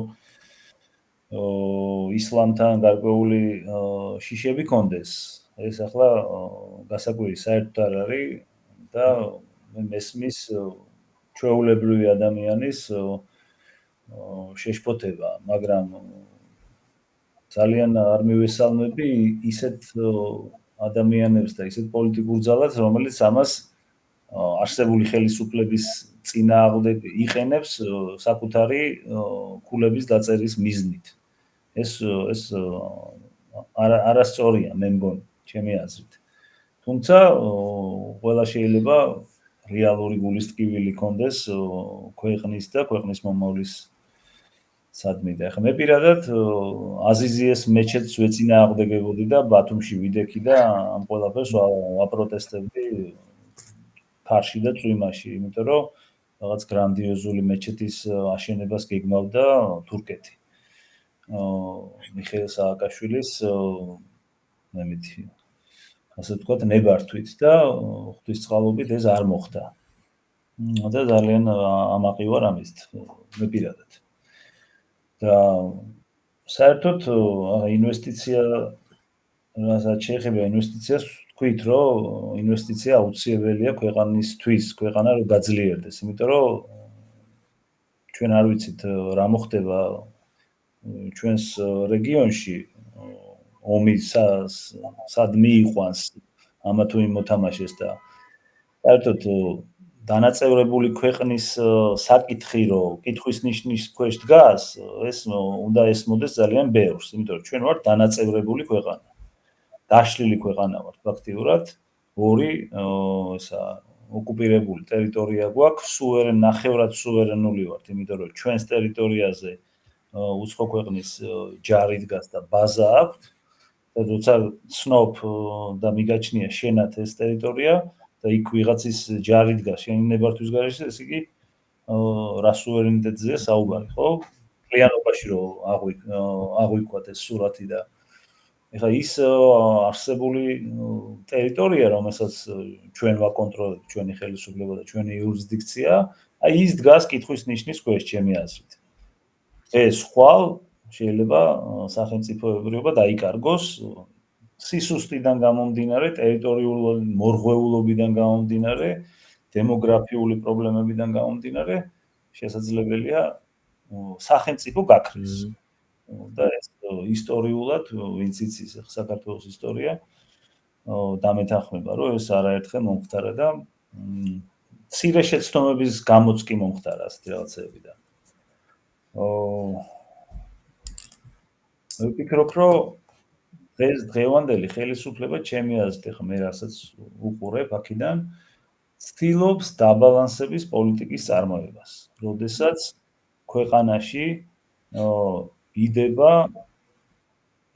ისლამთან გარკვეული შიშები კონდეს. ეს ახლა გასაკვირი საერთოდ არ არის და მესმის ჩვეულებრივი ადამიანის შეშფოთება, მაგრამ ძალიან არ მივესალმები ისეთ ადამიანებს და ისეთ პოლიტიკურ ძალას, რომელიც ამას არსებული ხელისუფლების წინააღმდეგ იყენებს საკუთარი ქულების დაწერის მიზნით. ეს არასწორია, მე მგონი, ჩემი აზრით. თუმცა ყველა შეიძლება რეალური გულის ტკივილი კონდეს ქვეყნის და ქვეყნის მომავლის სადმი და ახლა მე პირადად აზიზიეს მეჩეთს ვეწინააღმდეგებოდი და ბათუმში ვიდექი და ამ ყველაფერს ვაპროტესტებდი ფარში და წვიმაში, იმიტომ რომ რაღაც გრანდიოზული მეჩეთის აშენებას გეგმავდა თურქეთი. მიხეილ სააკაშვილის ნემითი ასე ვთქვათ ნებართვით და ღვთისწყალობით ეს არ მოხდა. და ძალიან ამაყი ვარ ამით მე პირადად. და საერთოდ ინვესტიცია რასაც შეეხება ინვესტიციას ვთქვით, რომ ინვესტიცია აუცილებელია ქვეყანისთვის, ქვეყანა რომ გაძლიერდეს, იმიტომ რომ ჩვენ არ ვიცით რა მოხდება ჩვენს რეგიონში ომი სად მიიყვანს ამა თუ იმ მოთამაშეს და საერთოდ დანაწევრებული ქვეყნის საკითხი რომ კითხვის ნიშნის ქვეშ დგას, ეს უნდა ესმოდეს ძალიან ბევრს, იმიტომ რომ ჩვენ ვართ დანაწევრებული ქვეყანა. დაშლილი ქვეყანა ვართ ფაქტიურად, ორი ოკუპირებული ტერიტორია გვაქვს, ნახევრად სუვერენული ვართ, იმიტომ რომ ჩვენს ტერიტორიაზე უცხო ქვეყნის ჯარი დგას და ბაზა აქვს. და როცა ცნობ და მიგაჩნია შენათ ეს ტერიტორია და იქ ვიღაცის ჯარი დგას შენი ნებართვის გარეშე, ეს იგი რა სუვერენიტეტზეა საუბარი, ხო? კლიანობაში რომ აღვიქვათ ეს სურათი და ეხლა ის არსებული ტერიტორია, რომელსაც ჩვენ ვაკონტროლებთ, ჩვენი ხელისუფლება და ჩვენი იურისდიქცია, აი ის დგას კითხვის ნიშნის ქვეშ, ჩემი აზრით. ეს ხვალ შეიძლება სახელმწიფოებრიობა დაიკარგოს სისუსტიდან გამომდინარე, ტერიტორიული მორღვეულობიდან გამომდინარე, დემოგრაფიული პრობლემებიდან გამომდინარე, შესაძლებელია სახელმწიფო გაქრეს. და ეს ისტორიულად, ვინც იცის საქართველოს ისტორია, დამეთანხმება, რომ ეს არაერთხელ მომხდარა და მცირე შეცდომების გამოც კი მომხდარა ასეთი რაღაცები და მე ვფიქრობ, რომ დღევანდელი ხელისუფლება, ჩემი აზრით, ახლა მე რასაც უყურებ აქედან, ცდილობს დაბალანსების პოლიტიკის წარმოებას, როდესაც ქვეყანაში იდება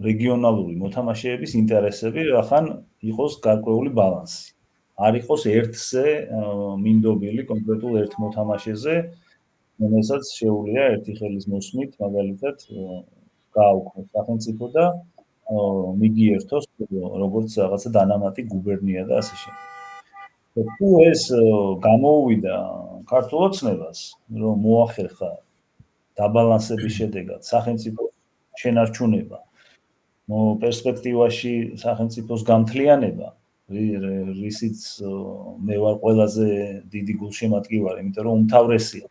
რეგიონალური მოთამაშეების ინტერესები, რახან იყოს გარკვეული ბალანსი. არ იყოს ერთზე მინდობილი კონკრეტულ ერთ მოთამაშეზე, რომელსაც შეუძლია ერთი ხელის მოსმით, მაგალითად, გააუქმოს სახელმწიფო და მიგიერთოს როგორც რაღაცა დანამატი გუბერნია და ასე შემდეგ. თუ ეს გამოუვიდა ქართულ ოცნებას, რომ მოახერხა დაბალანსების შედეგად სახელმწიფო შენარჩუნება, პერსპექტივაში სახელმწიფოს გამთლიანება, რისიც მე ვარ ყველაზე დიდი გულშემატკივარი, იმიტომ რომ უმთავრესია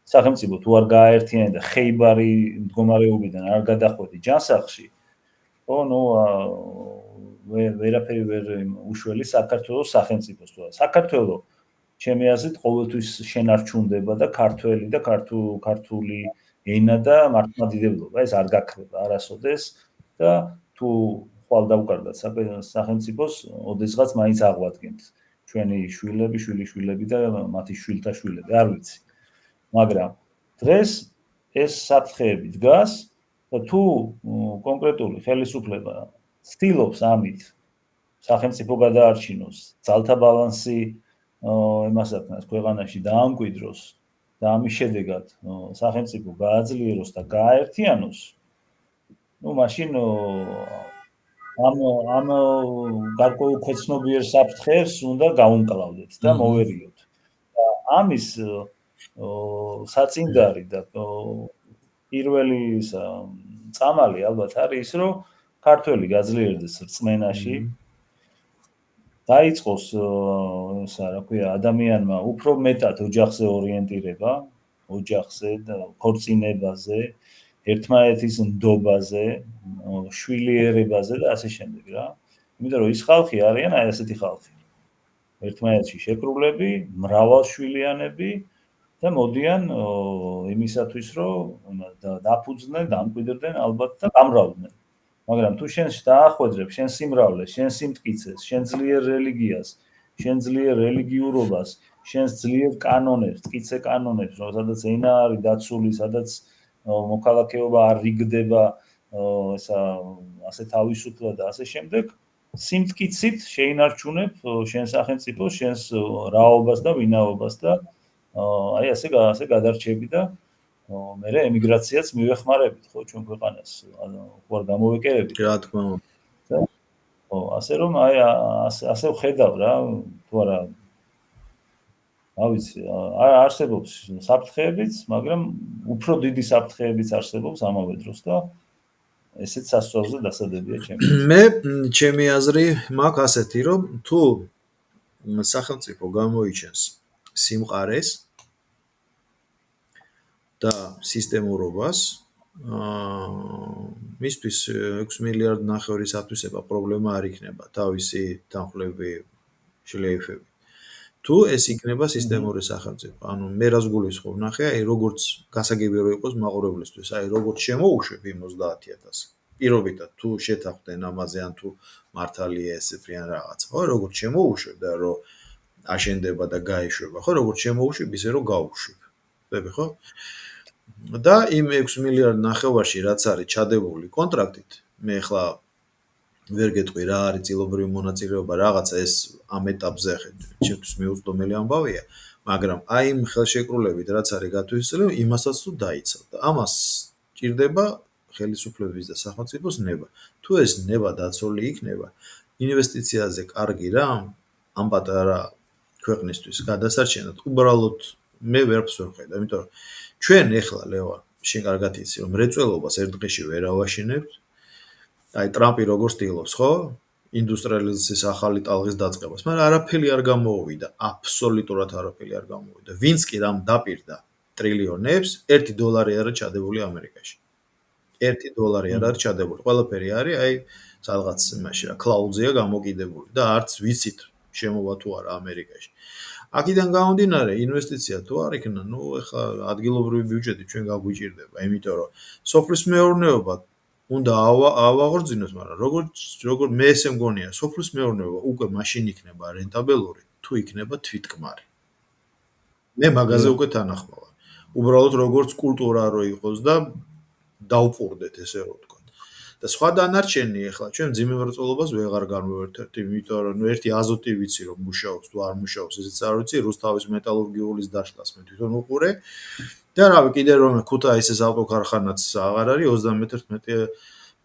სახელმწიფო თუ არ გააერთიანდა ხეიბარი მდგომარეობიდან არ გადახვედი ჯანსაღში, ვერაფერი ვერ უშველი საქართველოს სახელმწიფოს თუ საქართველოს ჩემი აზრით ყოველთვის შენარჩუნდება და ქართველი და ქართული ენა და მართლმადიდებლობა ეს არ გაქრება არასოდეს და თუ ხვალ დავკარგათ სახელმწიფოს ოდესღაც მაინც აღვადგენთ ჩვენი შვილები და მათი შვილთა შვილები არ ვიცი მაგრამ დღეს ეს საფრთხეები დგას და თუ კონკრეტული ხელისუფლება ცდილობს ამით სახელმწიფო გადაარჩინოს ძალთა ბალანსი იმასაკნას ქვეყანაში დაამკვიდროს და ამის შედეგად სახელმწიფო გააძლიეროს და გააერთიანოს მაშინ ამ გარკვეულ ქვეცნობიერ საფრთხეებს უნდა გაუმკლავდეთ და მოვერიოთ და ამის საწინდარი და პირველი წამალი ალბათ არის ის რომ ქართველი გაძლიერდეს რწმენაში დაიწყოს ადამიანმა უფრო მეტად ოჯახზე ორიენტირება, ოჯახზე და ქორწინებაზე, ერთმანეთის ნდობაზე, შვილიერებაზე და ასე შემდეგ რა. იმიტომ რომ ის ხალხი არიან აი ასეთი ხალხი. ერთმანეთში შეკრულები, მრავალშვილიანები და მოდიან იმისათვის რომ დაფუძნდნენ, დამკვიდრდნენ ალბათ და გამრავლდნენ. მაგრამ თუ შენ დაახვედრებ შენ სიმრავლეს, შენ სიმტკიცეს, შენ ძლიერ რელიგიას, შენ ძლიერ რელიგიურობას, შენ ძლიერ კანონებს, მტკიცე კანონებს, სადაც ენა არის დაცული, სადაც მოქალაქეობა არ რიგდება, ასე თავისუფლად და ასე შემდეგ, სიმტკიცით შეინარჩუნებ შენ სახელმწიფოს, შენს რაობას და ვინაობას და აი ასე გადარჩები და მე ემიგრაციაც მივეხმარებით ხო ჩვენ ქვეყანას ხო არ გამოვეკერებით რა თქმა უნდა ასე რომ აი ასე ვხედავ რა თუ არა ავიცი არსებობს საფრთხეებიც მაგრამ უფრო დიდი საფრთხეებიც არსებობს ამავე დროს და ესეც სასწორზე დასადებია ჩემი აზრი მაქვს ასეთი რომ თუ სახელმწიფო გამოიჩენს სიმყარეს და სისტემურობას მისთვის 6 მილიარდ ნახევრის ათვისება პრობლემა არ იქნება თავისი თანხლები შლეიფები თუ ეს იქნება სისტემური სახელმწიფო ანუ მე რას გულისხმობ ნახე აი როგორც გასაგებია რომ იყოს მაყურებლისთვის აი როგორც შემოუშვებ იმ 30000 პირობითად თუ შეთანხმდნენ ამაზე ან თუ მართალია ესეთი ან რაღაც ხო როგორც შემოუშვებ და რომ აშენდება და გაეშვება ხო როგორც შემოუშვებ ისე რომ გაუშვებ ვები ხო და იმ 6 მილიარდ ნახევარში რაც არის ჩადებული კონტრაქტით მე ხლა ვერ გეტყვი რა არის წილობრივი მონაწილეობა რაღაცა ეს ამ ეტაპზე ჩემთვის მიუწვდომელი ამბავია მაგრამ აი იმ ხელშეკრულებით რაც არის გათვალისწინებული იმასაც თუ დაიცავ და ამას ჭირდება ხელისუფლების და სახელმწიფოს ნება თუ ეს ნება დაცული იქნება ინვესტიციაზე კარგი რა ამ პატარა ქვეყნისთვის გადასარჩენად უბრალოდ მე ვერაფერს ვერ ხედავ იმიტომ რომ ჩვენ ეხლა ლევან შენ კარგად იცი რომ მრეწველობას ერთ დღეში ვერ ავაშენებთ აი ტრამპი როგორ ცდილობს ხო ინდუსტრიალიზაციის ახალი ტალღის დაწყებას მაგრამ არაფერი არ გამოუვიდა აბსოლუტურად არაფერი არ გამოუვიდა ვინც კი რამ დაპირდა ტრილიონებს $1 არა ჩადებული ამერიკაში $1 არ არის ჩადებული ყველაფერი არის აი სადღაც იმაში რა კლაუდზეა გამოკიდებული და არც ვიცით შემოვა თუ არა ამერიკაში აქედან გამომდინარე ინვესტიცია თუ არ იქნა ნუ ეხლა ადგილობრივი ბიუჯეტი ჩვენ გაგვიჭირდება იმიტომ რომ სოფლის მეურნეობა უნდა ავაღორძინოთ მაგრამ როგორ მე ესე მგონია სოფლის მეურნეობა უკვე მაშინ იქნება რენტაბელური თუ იქნება თვითკმარი მე მაგაზე უკვე თანახმოვარ უბრალოდ როგორც კულტურა რო იყოს და დავპურდეთ ესე რომ ვთქვა და სხვა დანარჩენი ახლა ჩვენ ძიმე მრეწველობას ვეღარ განვევერთებთ იმიტომ რომ ერთი აზოტი ვიცი რომ მუშაობს თუ არ მუშაობს ესეც არ ვიცი რუსთავის მეტალურგიულის დაშლას მე თვითონ უყურე და რავი კიდე რომ ქუთაისის ავტოქარხანაც აღარ არის 31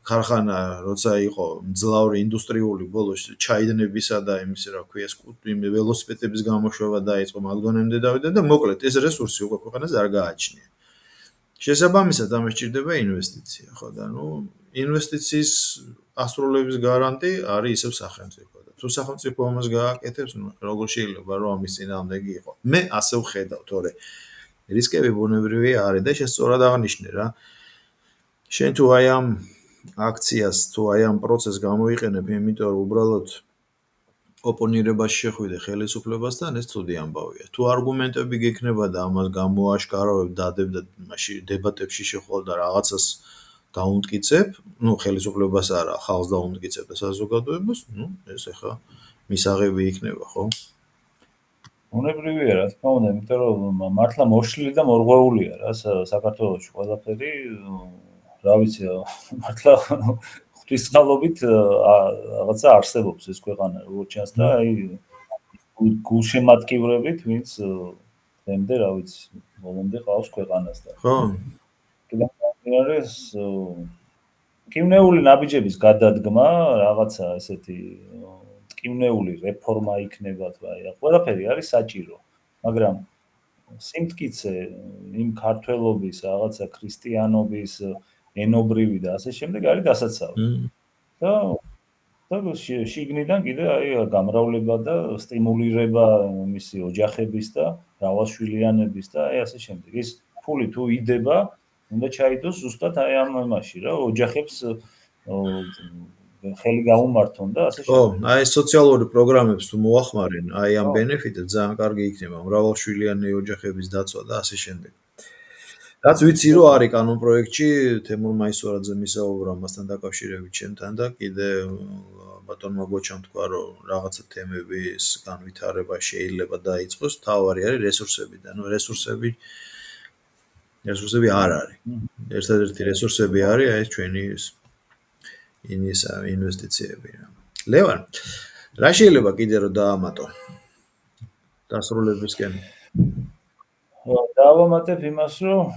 ქარხანა როცა იყო მძლავრი ინდუსტრიული ბოლოს ჩაიდნებისა და იმის რა ქვია ველოსიპედების გამოშვება დაიწყო მათგანამდე დავიდა და მოკლედ ეს რესურსი უკვე ქვეყანას არ გააჩნია. შესაბამისად ამას ჭირდება ინვესტიცია, ხო და ინვესტიციის ასრულების გარანტი არის ისევ სახელმწიფო და თუ სახელმწიფო ამას გააკეთებს, როგორ შეიძლება რომ ამის წინააღმდეგი იყო. მე ასე ვხედავ, თორე რისკები ბუნებრივია არის და შენ სწორად აღნიშნე რა. შენ თუ აი ამ აქციას თუ აი ამ პროცესს გამოიყენებ, იმიტომ რომ უბრალოდ ოპონირებაში შეხვიდე ხელისუფლებასთან, ეს ცუდი ამბავია. თუ არგუმენტები გექნება და ამას გამოაშკარავებ, დადებ და მაშინ დებატებში შეხვალ და რაღაცას დაუმტკიცებ, ხელისუფლებას არა, ხალხს დაუმტკიცებ და საზოგადოებას, ეს ახლა მისაღები იქნება, ხო? უნებრივია, რა თქმა უნდა, იმიტომ რომ მართლა მოშლილი და მორღვეულია რა საქართველოში ყველაფერი, რა ვიცი, მართლა ღვთისმსხალობით რაღაცა არსებობს ეს ქვეყანა, როგორც ჩანს და აი გულშემატკივრებით, ვინც დღემდე, რა ვიცი, ბოლომდე ყავს ქვეყანას და ხო. კიდევ არის მტკივნეული ნაბიჯების გადადგმა, რაღაცა ესეთი მტკივნეული რეფორმა იქნება თუ აი ყველაფერი არის საჭირო, მაგრამ სიმტკიცე იმ ქართველობის, რაღაცა ქრისტიანობის, ენობრივი და ასე შემდეგ არის დასაცავი. და შიგნიდან კიდე აი გამრავლება და სტიმულირება მისი ოჯახების და მრავალშვილიანების და აი ასე შემდეგ. ის ფული თუ იდება, უნდა ჩაიდოს ზუსტად აი ამ იმაში რა, ოჯახებს ხელი გაუმართონ და ასე შემდეგ. ხო, აი სოციალური პროგრამებს თუ მოახმარენ, აი ამ ბენეფიტებს ძალიან კარგი იქნება, მრავალშვილიანი ოჯახების დაცვა და ასე შემდეგ. რაც ვიცი რომ არის კანონპროექტში, თემურ მაისურაძე მისაუბრა მასთან დაკავშირებით ჩემთან და კიდე ბატონმა გოჩამ თქვა რომ რაღაცა თემების განვითარება შეიძლება დაიწყოს, თავარი არის რესურსები და რესურსები არ არის. ერთადერთი რესურსები არის აი ჩვენი ინვესტიციები რა. ლევან, რა შეიძლება კიდე რომ დაამატო? დასრულებისკენ. დავამატებ იმას, რომ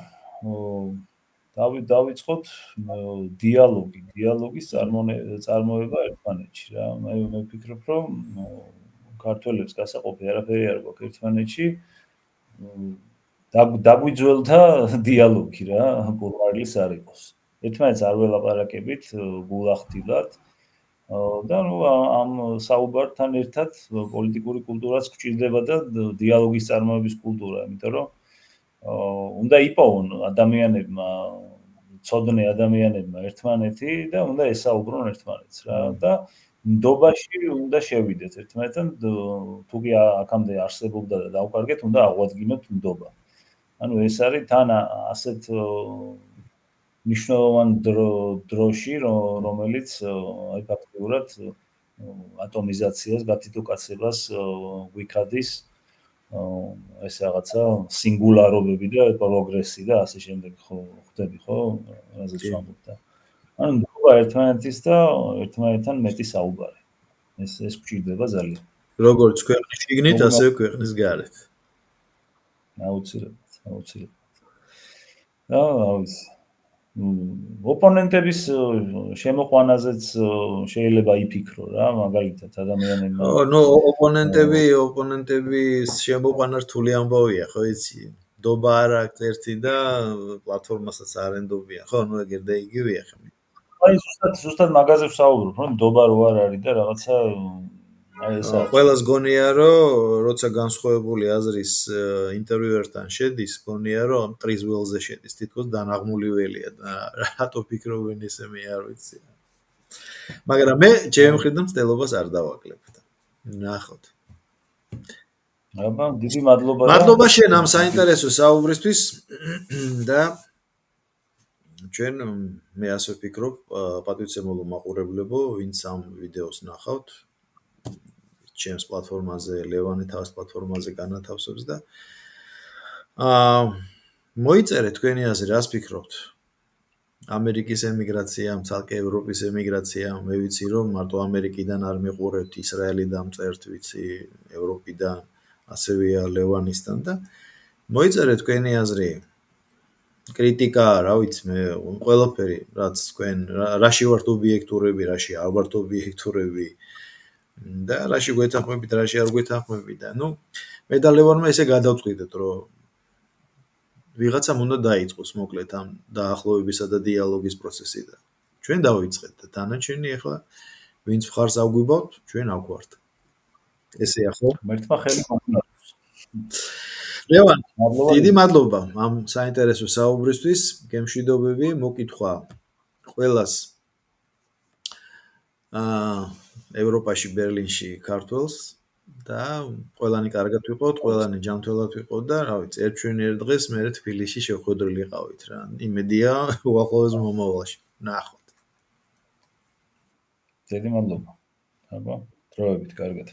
დავიწყოთ დიალოგის წარმოება ერთმანეთში რა. მე ვფიქრობ, რომ ქართველებს გასაყოფი არაფერი არ გვაქვს ერთმანეთში. დაგვიძველთა დიალოგი რა, პურვარილის არ იყოს. ერთმანეთს არ ველაპარაკებით გულახდილად და ამ საუბართან ერთად პოლიტიკური კულტურაც გვჭირდება და დიალოგის წარმოების კულტურა, იმიტომ რომ უნდა იპოვონ ადამიანებმა, ცოდნე ადამიანებმა ერთმანეთი და უნდა ესაუბრონ ერთმანეთს რა და ნდობაში უნდა შევიდეთ ერთმანეთთან, თუ კი აქამდე არსებობდა და დავკარგეთ, უნდა აღვადგინოთ ნდობა. ანუ ეს არის თან ასეთ მნიშვნელოვან დროში, რომელიც აი ფაქტიურად ატომიზაციას, გათითუკაცებას გვიქადის ეს რაღაცა სინგულარობები და პროგრესი და ასე შემდეგ ხო ხდები ხო? რაზეც ვამბობ და ანუ ნდობა ერთმანეთის და ერთმანეთთან მეტი საუბარი. ეს გვჭირდება ძალიან. როგორც ქვეყნის შიგნით, ასევე ქვეყნის გარეთ. აუცილებლად. და ოპონენტების შემოყვანაზეც შეიძლება იფიქრო რა, მაგალითად ადამიანებმა. ოპონენტების შემოყვანა რთული ამბავია, ხო იცი? ნდობა არ აქვს ერთი და პლატფორმასაც არ ენდობიან. ხო, ეგერ და იგივეა ხა. აი ზუსტად მაგაზე ვსაუბრობ, რომ ნდობა რო არ არის და რაღაცა აი ეს არის. ყველას გონია, რომ როცა განსხვავებული აზრის ინტერვიუერთან შედის, გონია, რომ მტრის ველზე შედის, თითქოს დანაღმული ველია და რატო ფიქრობენ ესე მე არ ვიცი. მაგრამ მე ჩემი მხრიდან მცდელობას არ დავაკლებ და ნახოთ. აბა, დიდი მადლობა. მადლობა შენ ამ საინტერესო საუბრისთვის და ჩვენ მე ასე ვფიქრობ, პატივცემულო მაყურებლებო, ვინც ამ ვიდეოს ნახავთ, ჩემს პლატფორმაზე, ლევანი თავის პლატფორმაზე განათავსებს და მოიწერეთ თქვენი აზრი, რას ფიქრობთ? ამერიკის ემიგრაციამ, ცალკე ევროპის ემიგრაციამ, მე ვიცი რომ მარტო ამერიკიდან არ მიყურებთ, ისრაელიდან მწერთ, ვიცი, ევროპიდან, ასევეა ლევანისთან და მოიწერეთ თქვენი აზრი. კრიტიკა, რა ვიცი მე, ყველაფერი, რაც თქვენ რაში ვართ ობიექტურები, რაში არ ვართ ობიექტურები და რაში გვეთანხმებით, რაში არ გვეთანხმებით და მე და ლევანმა ესე გადავწყვიტეთ, რომ ვიღაცამ უნდა დაიწყოს მოკლედ ამ დაახლოებისა და დიალოგის პროცესი და ჩვენ დავიწყეთ და დანარჩენი ახლა ვინც მხარს აგვიბავთ, ჩვენ აგვართ. ესეა ხო? მერთმა ხელი მომნარს. ლევან, მადლობა. დიდი მადლობა ამ საინტერესო საუბრისთვის. გემშვიდობები, მოკითხვა ყველას ევროპაში, ბერლინში ქართველს და ყველანი კარგად ვიყოთ, ყველანი ჯანმრთელად ვიყოთ და რა ვიცი, ერთ ჩვენ ერთ დღეს მე თბილისში შევხვედრილიყავით რა. იმედია უახლოეს მომავალში. ნახოთ. დიდი მადლობა. აბა, დროებით, კარგად.